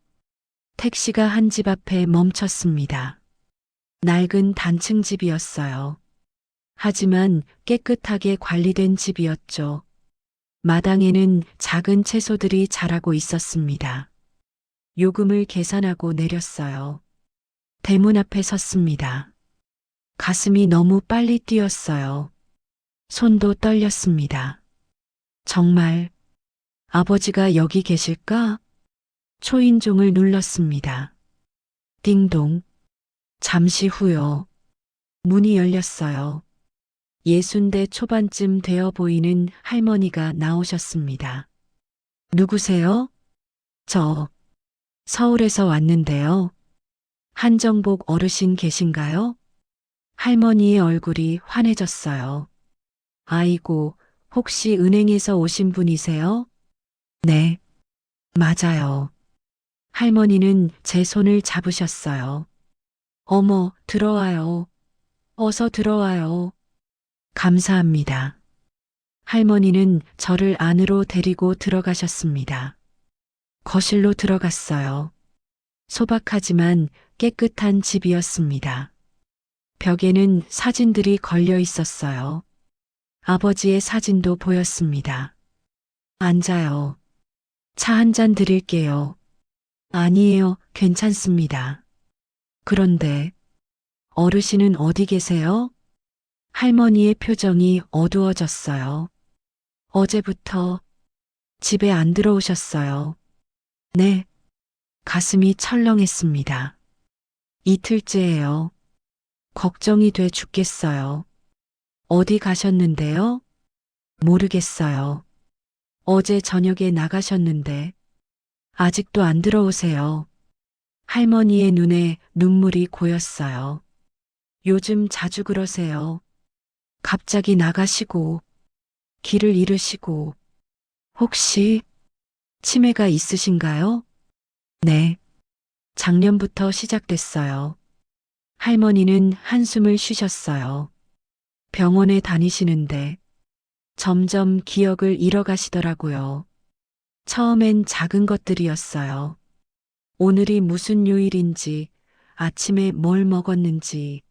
Speaker 1: 택시가 한 집 앞에 멈췄습니다. 낡은 단층 집이었어요. 하지만 깨끗하게 관리된 집이었죠. 마당에는 작은 채소들이 자라고 있었습니다. 요금을 계산하고 내렸어요. 대문 앞에 섰습니다. 가슴이 너무 빨리 뛰었어요. 손도 떨렸습니다. 정말 아버지가 여기 계실까? 초인종을 눌렀습니다. 띵동. 잠시 후요. 문이 열렸어요. 60대 초반쯤 되어 보이는 할머니가 나오셨습니다. 누구세요? 저 서울에서 왔는데요. 한정복 어르신 계신가요? 할머니의 얼굴이 환해졌어요. 아이고, 혹시 은행에서 오신 분이세요? 네, 맞아요. 할머니는 제 손을 잡으셨어요. 어머, 들어와요. 어서 들어와요. 감사합니다. 할머니는 저를 안으로 데리고 들어가셨습니다. 거실로 들어갔어요. 소박하지만 깨끗한 집이었습니다. 벽에는 사진들이 걸려 있었어요. 아버지의 사진도 보였습니다. 앉아요. 차 한 잔 드릴게요. 아니에요, 괜찮습니다. 그런데 어르신은 어디 계세요? 할머니의 표정이 어두워졌어요. 어제부터 집에 안 들어오셨어요. 네, 가슴이 철렁했습니다. 이틀째예요. 걱정이 돼 죽겠어요. 어디 가셨는데요? 모르겠어요. 어제 저녁에 나가셨는데 아직도 안 들어오세요. 할머니의 눈에 눈물이 고였어요. 요즘 자주 그러세요. 갑자기 나가시고 길을 잃으시고 혹시 치매가 있으신가요? 네, 작년부터 시작됐어요. 할머니는 한숨을 쉬셨어요. 병원에 다니시는데 점점 기억을 잃어가시더라고요. 처음엔 작은 것들이었어요. 오늘이 무슨 요일인지, 아침에 뭘 먹었는지.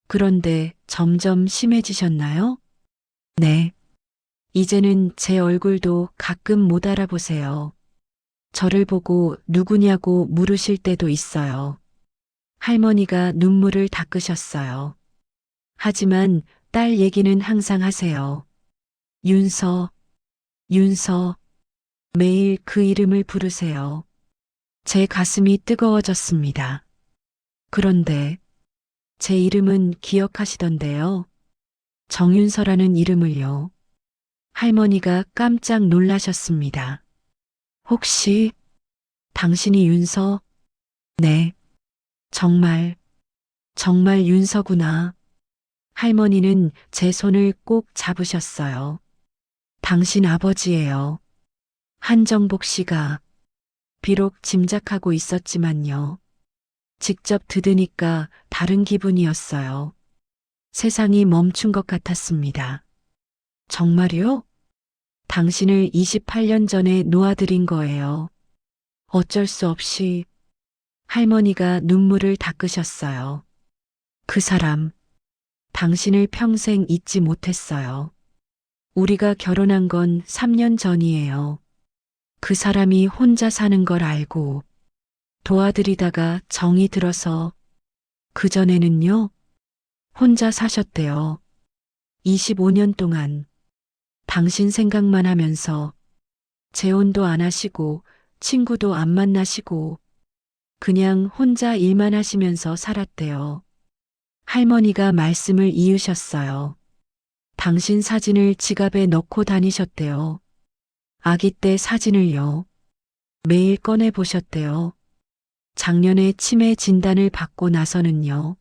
Speaker 1: 그런데 점점 심해지셨나요? 네. 이제는 제 얼굴도 가끔 못 알아보세요. 저를 보고 누구냐고 물으실 때도 있어요. 할머니가 눈물을 닦으셨어요. 하지만 딸 얘기는 항상 하세요. 윤서, 윤서, 매일 그 이름을 부르세요. 제 가슴이 뜨거워졌습니다. 그런데 제 이름은 기억하시던데요. 정윤서라는 이름을요. 할머니가 깜짝 놀라셨습니다. 혹시 당신이 윤서? 네, 정말, 정말 윤서구나. 할머니는 제 손을 꼭 잡으셨어요. 당신 아버지예요. 한정복 씨가 비록 짐작하고 있었지만요. 직접 들으니까 다른 기분이었어요. 세상이 멈춘 것 같았습니다. 정말요? 당신을 28년 전에 놓아드린 거예요. 어쩔 수 없이 할머니가 눈물을 닦으셨어요. 그 사람, 당신을 평생 잊지 못했어요. 우리가 결혼한 건 3년 전이에요. 그 사람이 혼자 사는 걸 알고 도와드리다가 정이 들어서 그전에는요, 혼자 사셨대요. 25년 동안 당신 생각만 하면서 재혼도 안 하시고 친구도 안 만나시고 그냥 혼자 일만 하시면서 살았대요. 할머니가 말씀을 이으셨어요. 당신 사진을 지갑에 넣고 다니셨대요. 아기 때 사진을요. 매일 꺼내 보셨대요. 작년에 치매 진단을 받고 나서는요.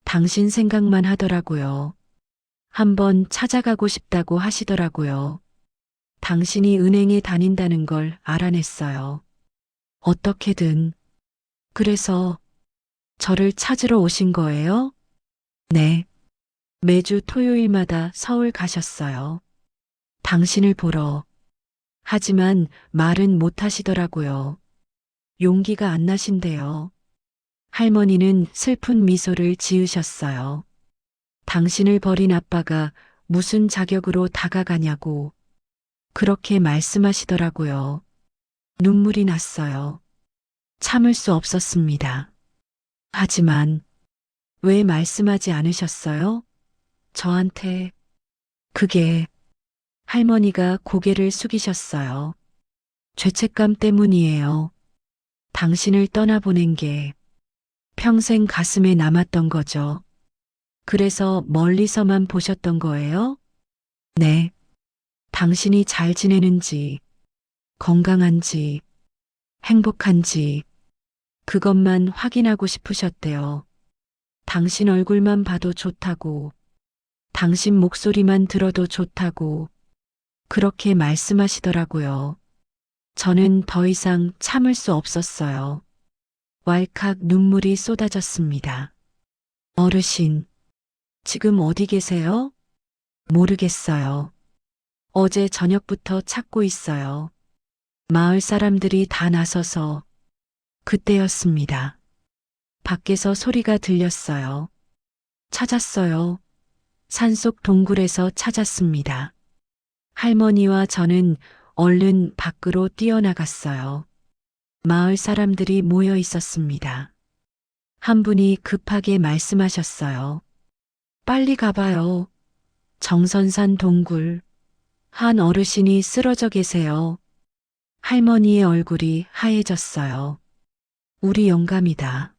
Speaker 1: 당신 생각만 하더라고요. 한번 찾아가고 싶다고 하시더라고요. 당신이 은행에 다닌다는 걸 알아냈어요. 어떻게든. 그래서 저를 찾으러 오신 거예요? 네. 매주 토요일마다 서울 가셨어요. 당신을 보러. 하지만 말은 못 하시더라고요. 용기가 안 나신대요. 할머니는 슬픈 미소를 지으셨어요. 당신을 버린 아빠가 무슨 자격으로 다가가냐고 그렇게 말씀하시더라고요. 눈물이 났어요. 참을 수 없었습니다. 하지만 왜 말씀하지 않으셨어요? 저한테 그게 할머니가 고개를 숙이셨어요. 죄책감 때문이에요. 당신을 떠나보낸 게 평생 가슴에 남았던 거죠. 그래서 멀리서만 보셨던 거예요? 네. 당신이 잘 지내는지, 건강한지, 행복한지, 그것만 확인하고 싶으셨대요. 당신 얼굴만 봐도 좋다고, 당신 목소리만 들어도 좋다고, 그렇게 말씀하시더라고요. 저는 더 이상 참을 수 없었어요. 왈칵 눈물이 쏟아졌습니다. 어르신, 지금 어디 계세요? 모르겠어요. 어제 저녁부터 찾고 있어요. 마을 사람들이 다 나서서 그때였습니다. 밖에서 소리가 들렸어요. 찾았어요. 산속 동굴에서 찾았습니다. 할머니와 저는 얼른 밖으로 뛰어나갔어요. 마을 사람들이 모여 있었습니다. 한 분이 급하게 말씀하셨어요. 빨리 가봐요. 정선산 동굴. 한 어르신이 쓰러져 계세요. 할머니의 얼굴이 하얘졌어요. 우리 영감이다.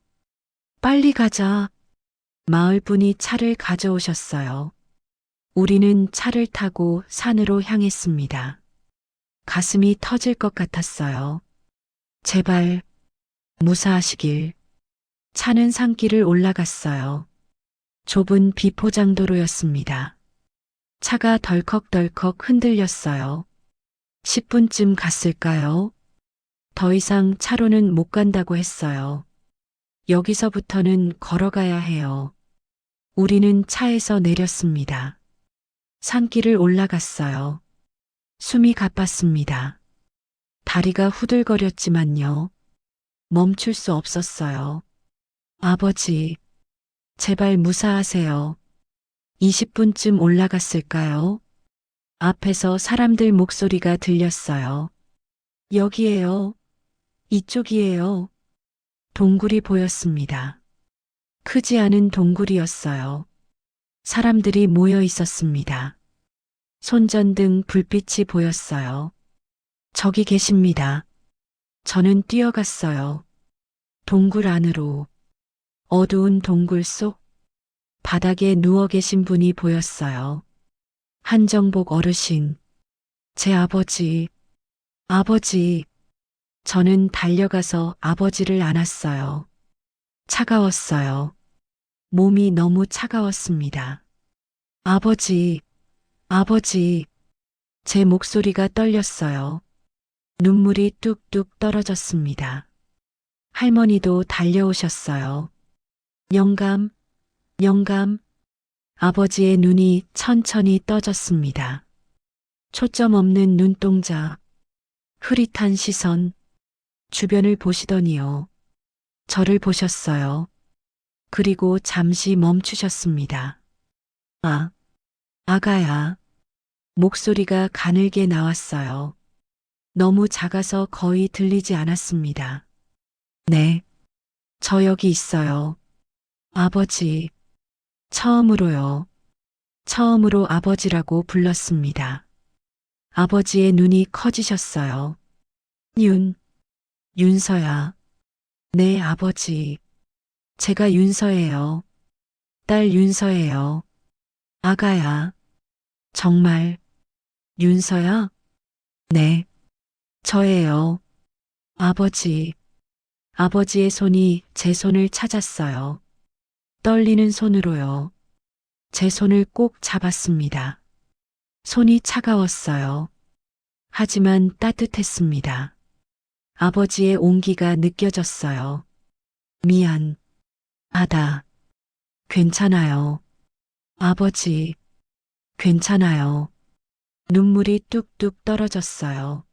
Speaker 1: 빨리 가자. 마을 분이 차를 가져오셨어요. 우리는 차를 타고 산으로 향했습니다. 가슴이 터질 것 같았어요. 제발, 무사하시길. 차는 산길을 올라갔어요. 좁은 비포장도로였습니다. 차가 덜컥덜컥 흔들렸어요. 10분쯤 갔을까요? 더 이상 차로는 못 간다고 했어요. 여기서부터는 걸어가야 해요. 우리는 차에서 내렸습니다. 산길을 올라갔어요. 숨이 가빴습니다. 다리가 후들거렸지만요. 멈출 수 없었어요. 아버지, 제발 무사하세요. 20분쯤 올라갔을까요? 앞에서 사람들 목소리가 들렸어요. 여기에요. 이쪽이에요. 동굴이 보였습니다. 크지 않은 동굴이었어요. 사람들이 모여 있었습니다. 손전등 불빛이 보였어요. 저기 계십니다. 저는 뛰어갔어요. 동굴 안으로. 어두운 동굴 속 바닥에 누워 계신 분이 보였어요. 한정복 어르신. 제 아버지. 아버지. 저는 달려가서 아버지를 안았어요. 차가웠어요. 몸이 너무 차가웠습니다. 아버지, 아버지. 제 목소리가 떨렸어요. 눈물이 뚝뚝 떨어졌습니다. 할머니도 달려오셨어요. 영감, 영감. 아버지의 눈이 천천히 떠졌습니다. 초점 없는 눈동자, 흐릿한 시선, 주변을 보시더니요. 저를 보셨어요. 그리고 잠시 멈추셨습니다. 아, 아가야. 목소리가 가늘게 나왔어요. 너무 작아서 거의 들리지 않았습니다. 네, 저 여기 있어요. 아버지. 처음으로요. 처음으로 아버지라고 불렀습니다. 아버지의 눈이 커지셨어요. 윤서야. 네, 아버지. 제가 윤서예요. 딸 윤서예요. 아가야. 정말. 윤서야? 네. 저예요. 아버지. 아버지의 손이 제 손을 찾았어요. 떨리는 손으로요. 제 손을 꼭 잡았습니다. 손이 차가웠어요. 하지만 따뜻했습니다. 아버지의 온기가 느껴졌어요. 미안. 아다. 괜찮아요. 아버지. 괜찮아요. 눈물이 뚝뚝 떨어졌어요.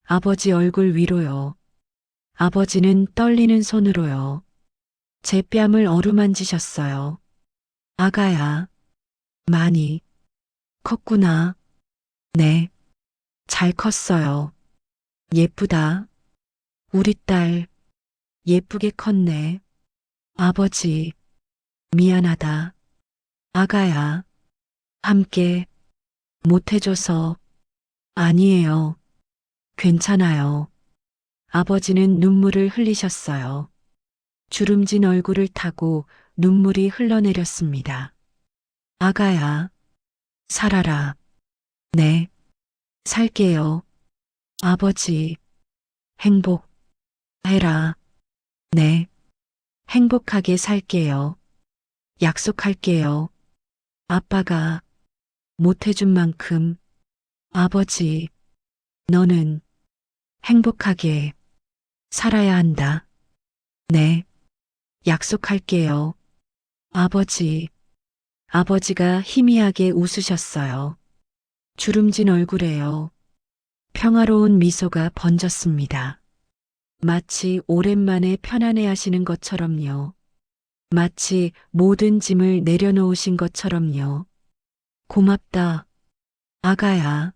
Speaker 1: 아버지 얼굴 위로요. 아버지는 떨리는 손으로요. 제 뺨을 어루만지셨어요. 아가야. 많이 컸구나. 네. 잘 컸어요. 예쁘다. 우리 딸. 예쁘게 컸네. 아버지. 미안하다. 아가야. 함께 못해줘서. 아니에요. 괜찮아요. 아버지는 눈물을 흘리셨어요. 주름진 얼굴을 타고 눈물이 흘러내렸습니다. 아가야. 살아라. 네. 살게요. 아버지. 행복해라. 네. 행복하게 살게요. 약속할게요. 아빠가 못해준 만큼 아버지, 너는 행복하게 살아야 한다. 네, 약속할게요. 아버지, 아버지가 희미하게 웃으셨어요. 주름진 얼굴에요. 평화로운 미소가 번졌습니다. 마치 오랜만에 편안해 하시는 것처럼요. 마치 모든 짐을 내려놓으신 것처럼요. 고맙다, 아가야.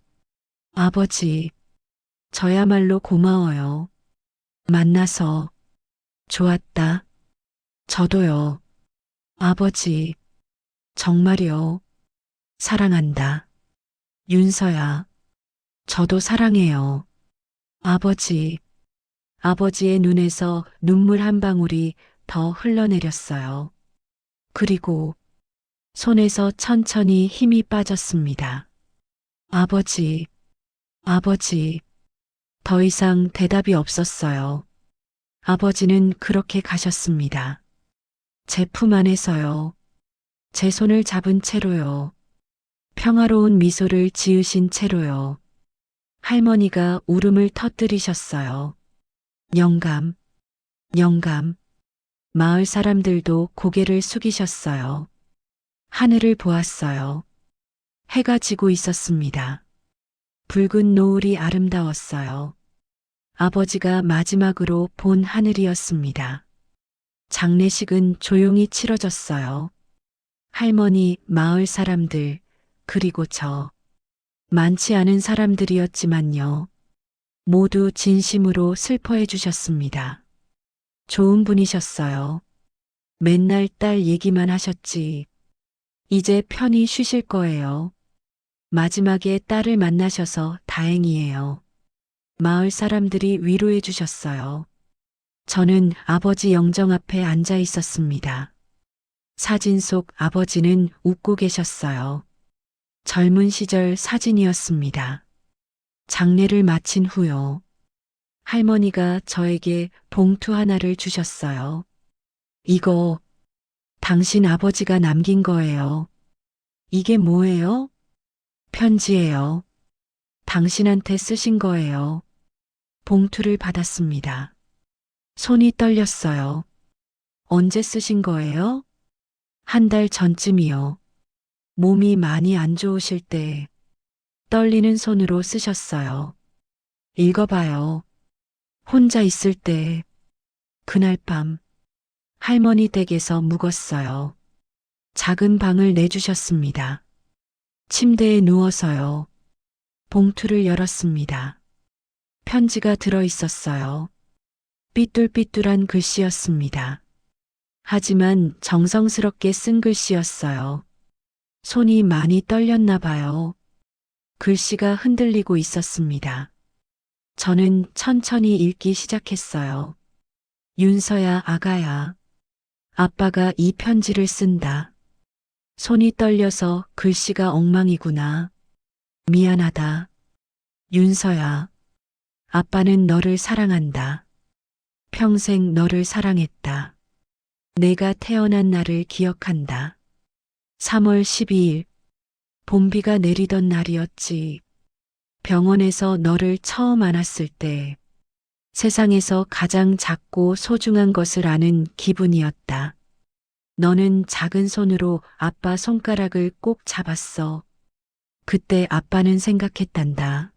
Speaker 1: 아버지, 저야말로 고마워요. 만나서 좋았다. 저도요. 아버지, 정말요. 사랑한다. 윤서야, 저도 사랑해요. 아버지, 아버지의 눈에서 눈물 한 방울이 더 흘러내렸어요. 그리고 손에서 천천히 힘이 빠졌습니다. 아버지, 아버지, 더 이상 대답이 없었어요. 아버지는 그렇게 가셨습니다. 제 품 안에서요. 제 손을 잡은 채로요. 평화로운 미소를 지으신 채로요. 할머니가 울음을 터뜨리셨어요. 영감, 영감. 마을 사람들도 고개를 숙이셨어요. 하늘을 보았어요. 해가 지고 있었습니다. 붉은 노을이 아름다웠어요. 아버지가 마지막으로 본 하늘이었습니다. 장례식은 조용히 치러졌어요. 할머니, 마을 사람들, 그리고 저. 많지 않은 사람들이었지만요. 모두 진심으로 슬퍼해 주셨습니다. 좋은 분이셨어요. 맨날 딸 얘기만 하셨지. 이제 편히 쉬실 거예요. 마지막에 딸을 만나셔서 다행이에요. 마을 사람들이 위로해 주셨어요. 저는 아버지 영정 앞에 앉아 있었습니다. 사진 속 아버지는 웃고 계셨어요. 젊은 시절 사진이었습니다. 장례를 마친 후요. 할머니가 저에게 봉투 하나를 주셨어요. 이거 당신 아버지가 남긴 거예요. 이게 뭐예요? 편지예요. 당신한테 쓰신 거예요. 봉투를 받았습니다. 손이 떨렸어요. 언제 쓰신 거예요? 한 달 전쯤이요. 몸이 많이 안 좋으실 때 떨리는 손으로 쓰셨어요. 읽어봐요. 혼자 있을 때 그날 밤 할머니 댁에서 묵었어요. 작은 방을 내주셨습니다. 침대에 누워서요. 봉투를 열었습니다. 편지가 들어 있었어요. 삐뚤삐뚤한 글씨였습니다. 하지만 정성스럽게 쓴 글씨였어요. 손이 많이 떨렸나 봐요. 글씨가 흔들리고 있었습니다. 저는 천천히 읽기 시작했어요. 윤서야, 아가야. 아빠가 이 편지를 쓴다. 손이 떨려서 글씨가 엉망이구나. 미안하다. 윤서야. 아빠는 너를 사랑한다. 평생 너를 사랑했다. 내가 태어난 날을 기억한다. 3월 12일. 봄비가 내리던 날이었지. 병원에서 너를 처음 안았을 때 세상에서 가장 작고 소중한 것을 아는 기분이었다. 너는 작은 손으로 아빠 손가락을 꼭 잡았어. 그때 아빠는 생각했단다.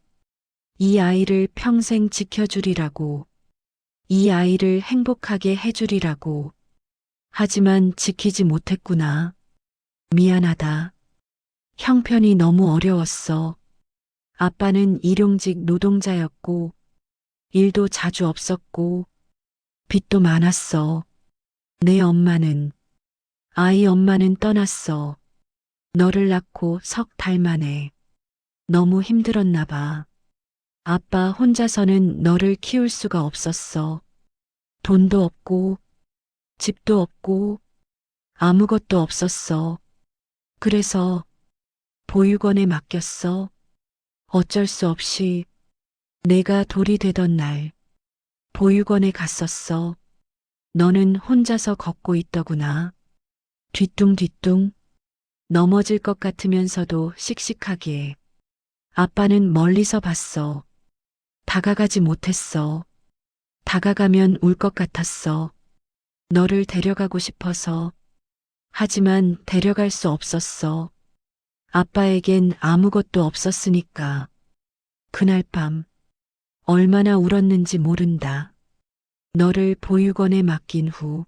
Speaker 1: 이 아이를 평생 지켜주리라고. 이 아이를 행복하게 해주리라고. 하지만 지키지 못했구나. 미안하다. 형편이 너무 어려웠어. 아빠는 일용직 노동자였고, 일도 자주 없었고, 빚도 많았어. 내 엄마는, 아이 엄마는 떠났어. 너를 낳고 석 달 만에. 너무 힘들었나 봐. 아빠 혼자서는 너를 키울 수가 없었어. 돈도 없고, 집도 없고, 아무것도 없었어. 그래서 보육원에 맡겼어. 어쩔 수 없이 내가 돌이 되던 날 보육원에 갔었어. 너는 혼자서 걷고 있더구나. 뒤뚱뒤뚱 넘어질 것 같으면서도 씩씩하게. 아빠는 멀리서 봤어. 다가가지 못했어. 다가가면 울 것 같았어. 너를 데려가고 싶어서. 하지만 데려갈 수 없었어. 아빠에겐 아무것도 없었으니까. 그날 밤 얼마나 울었는지 모른다. 너를 보육원에 맡긴 후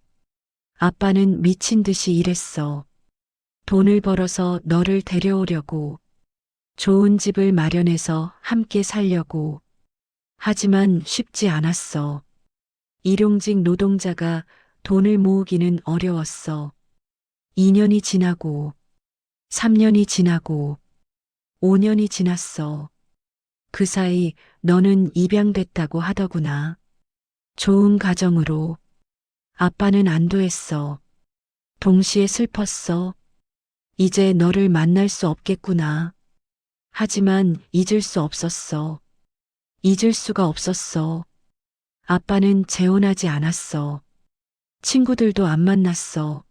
Speaker 1: 아빠는 미친 듯이 일했어. 돈을 벌어서 너를 데려오려고. 좋은 집을 마련해서 함께 살려고. 하지만 쉽지 않았어. 일용직 노동자가 돈을 모으기는 어려웠어. 2년이 지나고, 3년이 지나고, 5년이 지났어. 그 사이 너는 입양됐다고 하더구나. 좋은 가정으로. 아빠는 안도했어. 동시에 슬펐어. 이제 너를 만날 수 없겠구나. 하지만 잊을 수 없었어. 잊을 수가 없었어. 아빠는 재혼하지 않았어. 친구들도 안 만났어.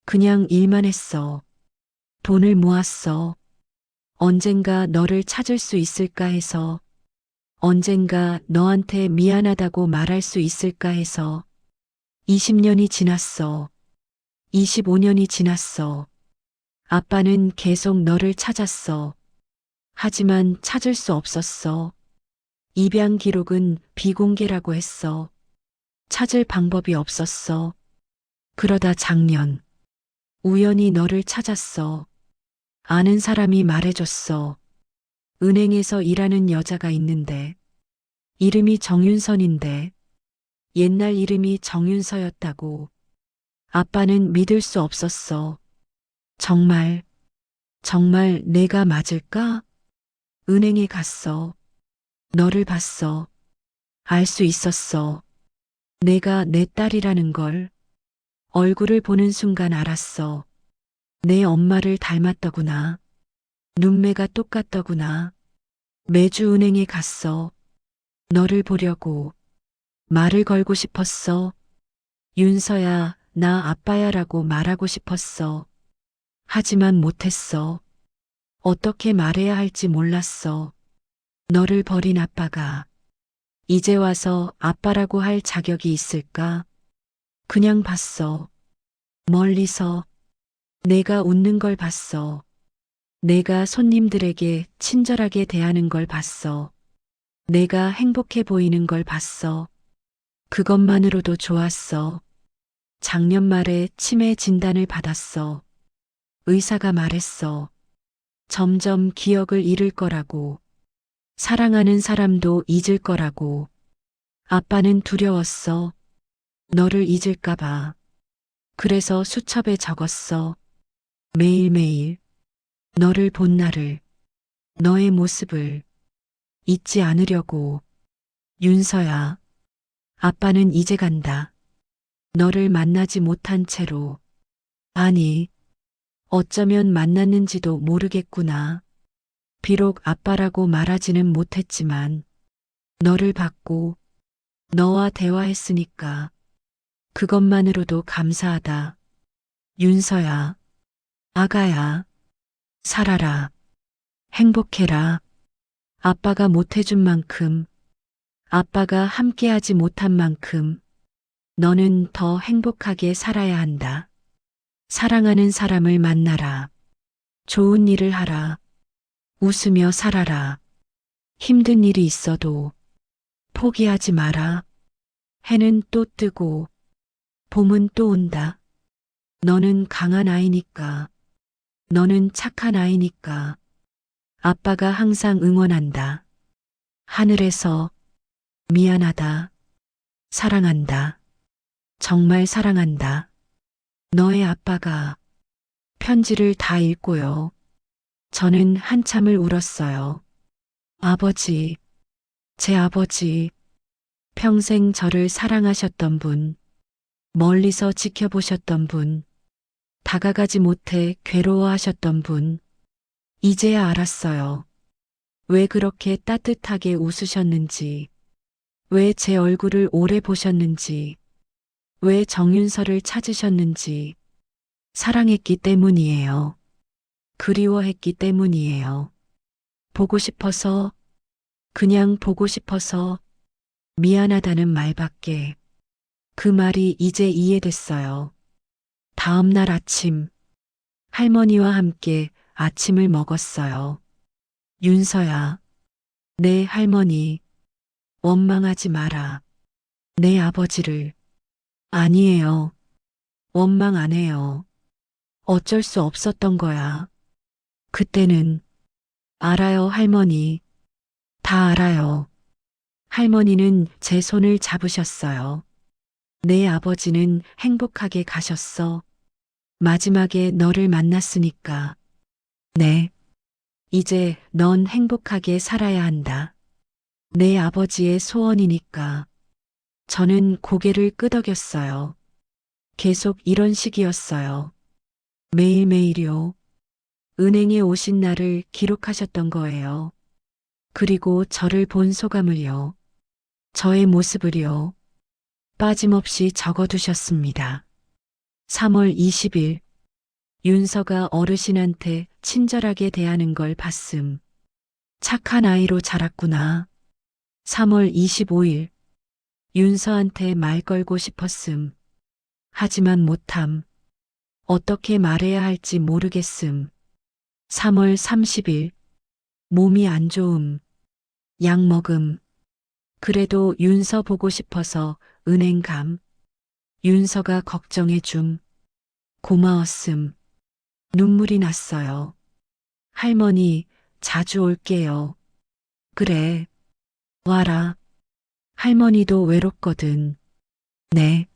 Speaker 1: 그냥 일만 했어. 돈을 모았어. 언젠가 너를 찾을 수 있을까 해서. 언젠가 너한테 미안하다고 말할 수 있을까 해서. 20년이 지났어. 25년이 지났어. 아빠는 계속 너를 찾았어. 하지만 찾을 수 없었어. 입양 기록은 비공개라고 했어. 찾을 방법이 없었어. 그러다 작년, 우연히 너를 찾았어. 아는 사람이 말해줬어. 은행에서 일하는 여자가 있는데, 이름이 정윤선인데, 옛날 이름이 정윤서였다고. 아빠는 믿을 수 없었어. 정말, 정말 내가 맞을까? 은행에 갔어. 너를 봤어. 알 수 있었어. 내가 내 딸이라는 걸. 얼굴을 보는 순간 알았어. 내 엄마를 닮았더구나. 눈매가 똑같더구나. 매주 은행에 갔어. 너를 보려고. 말을 걸고 싶었어. 윤서야, 나 아빠야라고 말하고 싶었어. 하지만 못했어. 어떻게 말해야 할지 몰랐어. 너를 버린 아빠가 이제 와서 아빠라고 할 자격이 있을까? 그냥 봤어. 멀리서 내가 웃는 걸 봤어. 내가 손님들에게 친절하게 대하는 걸 봤어. 내가 행복해 보이는 걸 봤어. 그것만으로도 좋았어. 작년 말에 치매 진단을 받았어. 의사가 말했어. 점점 기억을 잃을 거라고. 사랑하는 사람도 잊을 거라고. 아빠는 두려웠어. 너를 잊을까봐. 그래서 수첩에 적었어. 매일매일. 너를 본 날을. 너의 모습을. 잊지 않으려고. 윤서야. 아빠는 이제 간다. 너를 만나지 못한 채로. 아니, 어쩌면 만났는지도 모르겠구나. 비록 아빠라고 말하지는 못했지만, 너를 봤고, 너와 대화했으니까, 그것만으로도 감사하다. 윤서야, 아가야, 살아라, 행복해라. 아빠가 못해준 만큼, 아빠가 함께하지 못한 만큼, 너는 더 행복하게 살아야 한다. 사랑하는 사람을 만나라. 좋은 일을 하라. 웃으며 살아라. 힘든 일이 있어도 포기하지 마라. 해는 또 뜨고 봄은 또 온다. 너는 강한 아이니까. 너는 착한 아이니까. 아빠가 항상 응원한다. 하늘에서 미안하다. 사랑한다. 정말 사랑한다. 너의 아빠가 편지를 다 읽고요. 저는 한참을 울었어요. 아버지, 제 아버지, 평생 저를 사랑하셨던 분, 멀리서 지켜보셨던 분, 다가가지 못해 괴로워하셨던 분, 이제야 알았어요. 왜 그렇게 따뜻하게 웃으셨는지, 왜 제 얼굴을 오래 보셨는지, 왜 정윤서를 찾으셨는지, 사랑했기 때문이에요. 그리워했기 때문이에요. 보고 싶어서, 그냥 보고 싶어서 미안하다는 말밖에. 그 말이 이제 이해됐어요. 다음 날 아침, 할머니와 함께 아침을 먹었어요. 윤서야, 내 할머니, 원망하지 마라. 내 아버지를. 아니에요. 원망 안 해요. 어쩔 수 없었던 거야. 그때는. 알아요, 할머니. 다 알아요. 할머니는 제 손을 잡으셨어요. 내 아버지는 행복하게 가셨어. 마지막에 너를 만났으니까. 네. 이제 넌 행복하게 살아야 한다. 내 아버지의 소원이니까. 저는 고개를 끄덕였어요. 계속 이런 식이었어요. 매일매일요. 은행에 오신 날을 기록하셨던 거예요. 그리고 저를 본 소감을요. 저의 모습을요. 빠짐없이 적어두셨습니다. 3월 20일. 윤서가 어르신한테 친절하게 대하는 걸 봤음. 착한 아이로 자랐구나. 3월 25일. 윤서한테 말 걸고 싶었음. 하지만 못함. 어떻게 말해야 할지 모르겠음. 3월 30일. 몸이 안 좋음. 약 먹음. 그래도 윤서 보고 싶어서 은행 감. 윤서가 걱정해 줌. 고마웠음. 눈물이 났어요. 할머니, 자주 올게요. 그래. 와라. 할머니도 외롭거든. 네.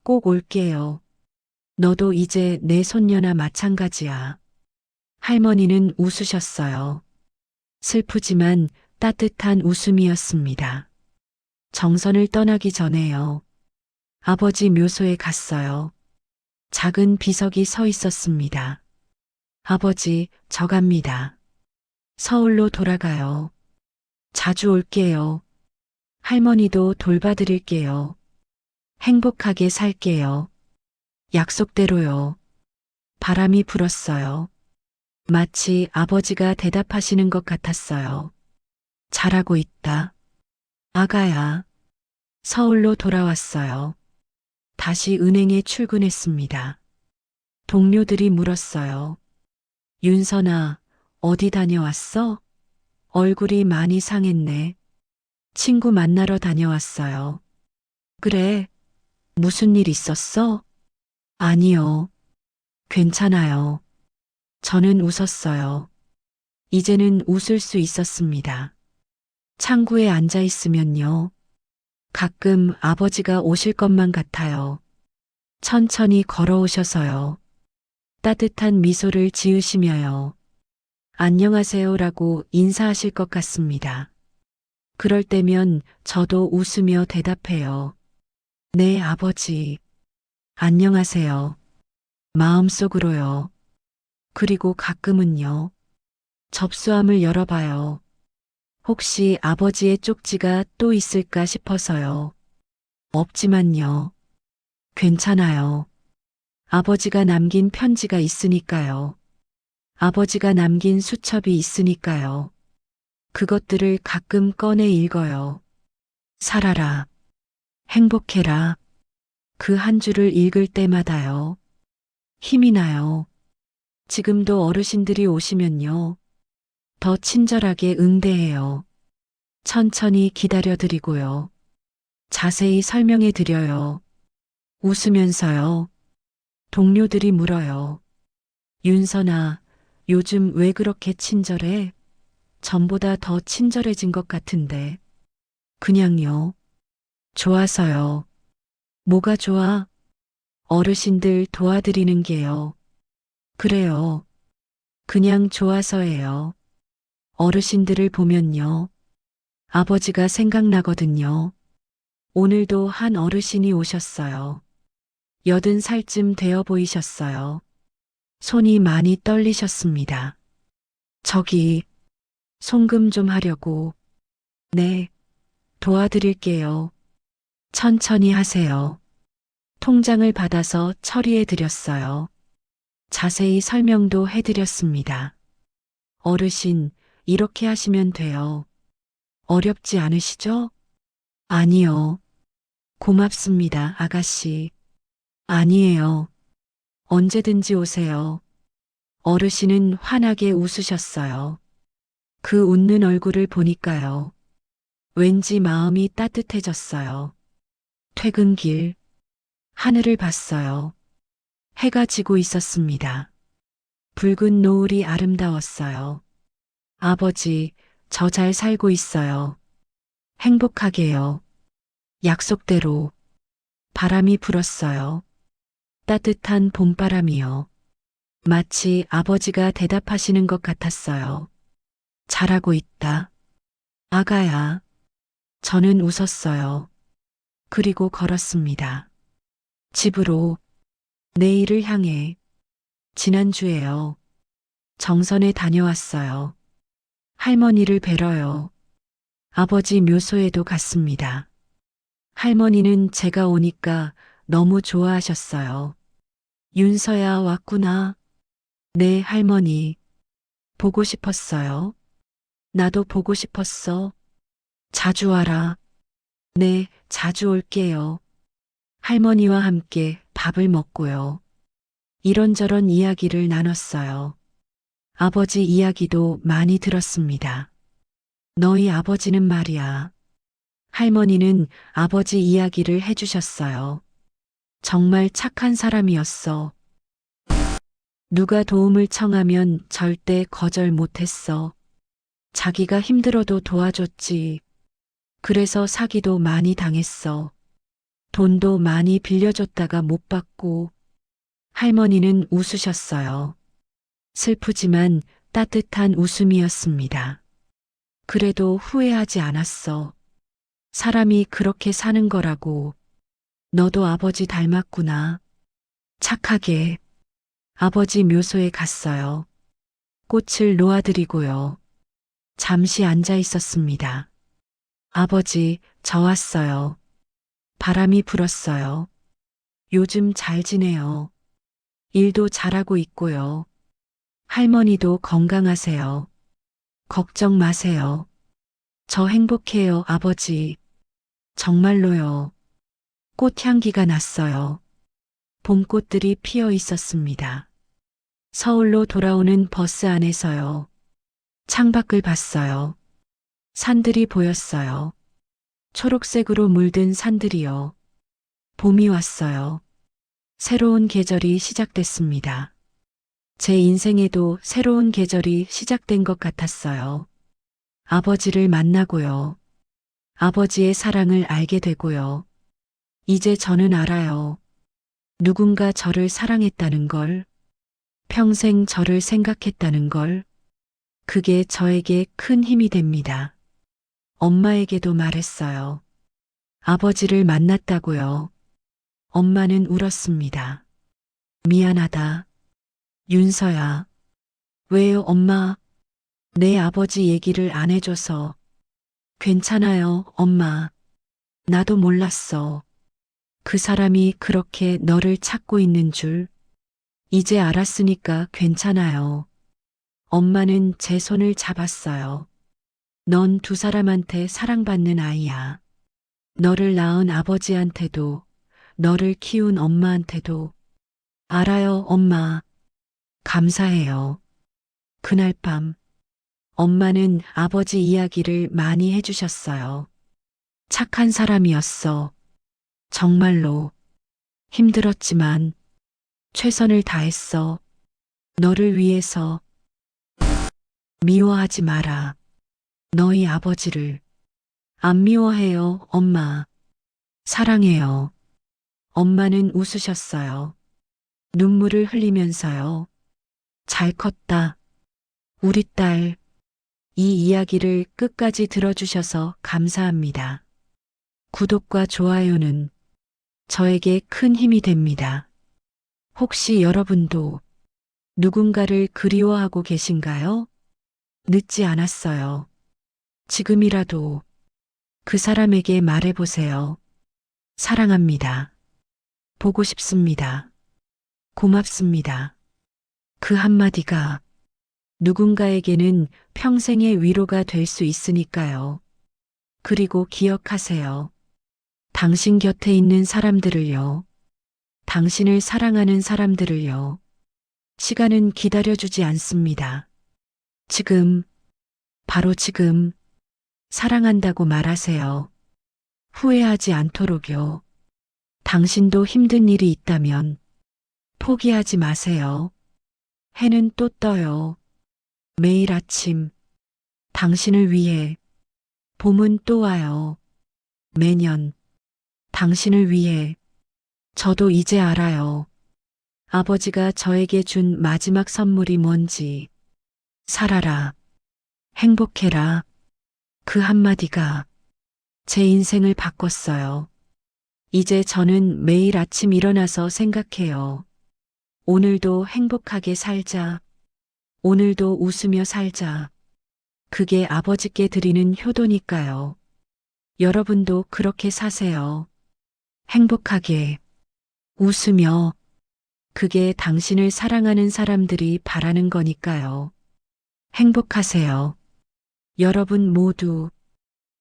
Speaker 1: 꼭 올게요. 너도 이제 내 손녀나 마찬가지야. 할머니는 웃으셨어요. 슬프지만 따뜻한 웃음이었습니다. 정선을 떠나기 전에요. 아버지 묘소에 갔어요. 작은 비석이 서 있었습니다. 아버지, 저 갑니다. 서울로 돌아가요. 자주 올게요. 할머니도 돌봐드릴게요. 행복하게 살게요. 약속대로요. 바람이 불었어요. 마치 아버지가 대답하시는 것 같았어요. 잘하고 있다. 아가야. 서울로 돌아왔어요. 다시 은행에 출근했습니다. 동료들이 물었어요. 윤선아, 어디 다녀왔어? 얼굴이 많이 상했네. 친구 만나러 다녀왔어요. 그래, 무슨 일 있었어? 아니요. 괜찮아요. 저는 웃었어요. 이제는 웃을 수 있었습니다. 창구에 앉아 있으면요. 가끔 아버지가 오실 것만 같아요. 천천히 걸어오셔서요. 따뜻한 미소를 지으시며요. 안녕하세요라고 인사하실 것 같습니다. 그럴 때면 저도 웃으며 대답해요. 네, 아버지. 안녕하세요. 마음속으로요. 그리고 가끔은요. 접수함을 열어봐요. 혹시 아버지의 쪽지가 또 있을까 싶어서요. 없지만요. 괜찮아요. 아버지가 남긴 편지가 있으니까요. 아버지가 남긴 수첩이 있으니까요. 그것들을 가끔 꺼내 읽어요. 살아라. 행복해라. 그 한 줄을 읽을 때마다요. 힘이 나요. 지금도 어르신들이 오시면요. 더 친절하게 응대해요. 천천히 기다려드리고요. 자세히 설명해 드려요. 웃으면서요. 동료들이 물어요. 윤선아, 요즘 왜 그렇게 친절해? 전보다 더 친절해진 것 같은데. 그냥요. 좋아서요. 뭐가 좋아? 어르신들 도와드리는 게요. 그래요. 그냥 좋아서예요. 어르신들을 보면요. 아버지가 생각나거든요. 오늘도 한 어르신이 오셨어요. 80살쯤 되어 보이셨어요. 손이 많이 떨리셨습니다. 저기, 송금 좀 하려고. 네, 도와드릴게요. 천천히 하세요. 통장을 받아서 처리해 드렸어요. 자세히 설명도 해 드렸습니다. 어르신, 이렇게 하시면 돼요. 어렵지 않으시죠? 아니요. 고맙습니다, 아가씨. 아니에요. 언제든지 오세요. 어르신은 환하게 웃으셨어요. 그 웃는 얼굴을 보니까요. 왠지 마음이 따뜻해졌어요. 퇴근길, 하늘을 봤어요. 해가 지고 있었습니다. 붉은 노을이 아름다웠어요. 아버지, 저 잘 살고 있어요. 행복하게요. 약속대로 바람이 불었어요. 따뜻한 봄바람이요. 마치 아버지가 대답하시는 것 같았어요. 잘하고 있다. 아가야. 저는 웃었어요. 그리고 걸었습니다. 집으로, 내일을 향해. 지난주에요. 정선에 다녀왔어요. 할머니를 뵈러요. 아버지 묘소에도 갔습니다. 할머니는 제가 오니까 너무 좋아하셨어요. 윤서야 왔구나. 네, 할머니. 보고 싶었어요. 나도 보고 싶었어. 자주 와라. 네, 자주 올게요. 할머니와 함께 밥을 먹고요. 이런저런 이야기를 나눴어요. 아버지 이야기도 많이 들었습니다. 너희 아버지는 말이야. 할머니는 아버지 이야기를 해주셨어요. 정말 착한 사람이었어. 누가 도움을 청하면 절대 거절 못했어. 자기가 힘들어도 도와줬지. 그래서 사기도 많이 당했어. 돈도 많이 빌려줬다가 못 받고. 할머니는 웃으셨어요. 슬프지만 따뜻한 웃음이었습니다. 그래도 후회하지 않았어. 사람이 그렇게 사는 거라고. 너도 아버지 닮았구나. 착하게. 아버지 묘소에 갔어요. 꽃을 놓아드리고요. 잠시 앉아 있었습니다. 아버지, 저 왔어요. 바람이 불었어요. 요즘 잘 지내요. 일도 잘하고 있고요. 할머니도 건강하세요. 걱정 마세요. 저 행복해요, 아버지. 정말로요. 꽃향기가 났어요. 봄꽃들이 피어 있었습니다. 서울로 돌아오는 버스 안에서요. 창밖을 봤어요. 산들이 보였어요. 초록색으로 물든 산들이요. 봄이 왔어요. 새로운 계절이 시작됐습니다. 제 인생에도 새로운 계절이 시작된 것 같았어요. 아버지를 만나고요. 아버지의 사랑을 알게 되고요. 이제 저는 알아요. 누군가 저를 사랑했다는 걸, 평생 저를 생각했다는 걸, 그게 저에게 큰 힘이 됩니다. 엄마에게도 말했어요. 아버지를 만났다고요. 엄마는 울었습니다. 미안하다. 윤서야. 왜요, 엄마? 내 아버지 얘기를 안 해줘서. 괜찮아요, 엄마. 나도 몰랐어. 그 사람이 그렇게 너를 찾고 있는 줄. 이제 알았으니까 괜찮아요. 엄마는 제 손을 잡았어요. 넌 두 사람한테 사랑받는 아이야. 너를 낳은 아버지한테도, 너를 키운 엄마한테도. 알아요, 엄마. 감사해요. 그날 밤, 엄마는 아버지 이야기를 많이 해주셨어요. 착한 사람이었어. 정말로. 힘들었지만, 최선을 다했어. 너를 위해서. 미워하지 마라. 너희 아버지를. 안 미워해요, 엄마. 사랑해요. 엄마는 웃으셨어요. 눈물을 흘리면서요. 잘 컸다. 우리 딸. 이 이야기를 끝까지 들어주셔서 감사합니다. 구독과 좋아요는 저에게 큰 힘이 됩니다. 혹시 여러분도 누군가를 그리워하고 계신가요? 늦지 않았어요. 지금이라도 그 사람에게 말해보세요. 사랑합니다. 보고 싶습니다. 고맙습니다. 그 한마디가 누군가에게는 평생의 위로가 될 수 있으니까요. 그리고 기억하세요. 당신 곁에 있는 사람들을요. 당신을 사랑하는 사람들을요. 시간은 기다려주지 않습니다. 지금, 바로 지금, 사랑한다고 말하세요. 후회하지 않도록요. 당신도 힘든 일이 있다면 포기하지 마세요. 해는 또 떠요. 매일 아침, 당신을 위해. 봄은 또 와요. 매년, 당신을 위해. 저도 이제 알아요. 아버지가 저에게 준 마지막 선물이 뭔지. 살아라. 행복해라. 그 한마디가 제 인생을 바꿨어요. 이제 저는 매일 아침 일어나서 생각해요. 오늘도 행복하게 살자. 오늘도 웃으며 살자. 그게 아버지께 드리는 효도니까요. 여러분도 그렇게 사세요. 행복하게, 웃으며. 그게 당신을 사랑하는 사람들이 바라는 거니까요. 행복하세요. 여러분 모두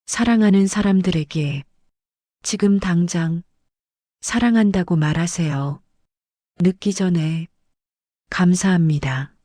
Speaker 1: 사랑하는 사람들에게 지금 당장 사랑한다고 말하세요. 늦기 전에 감사합니다.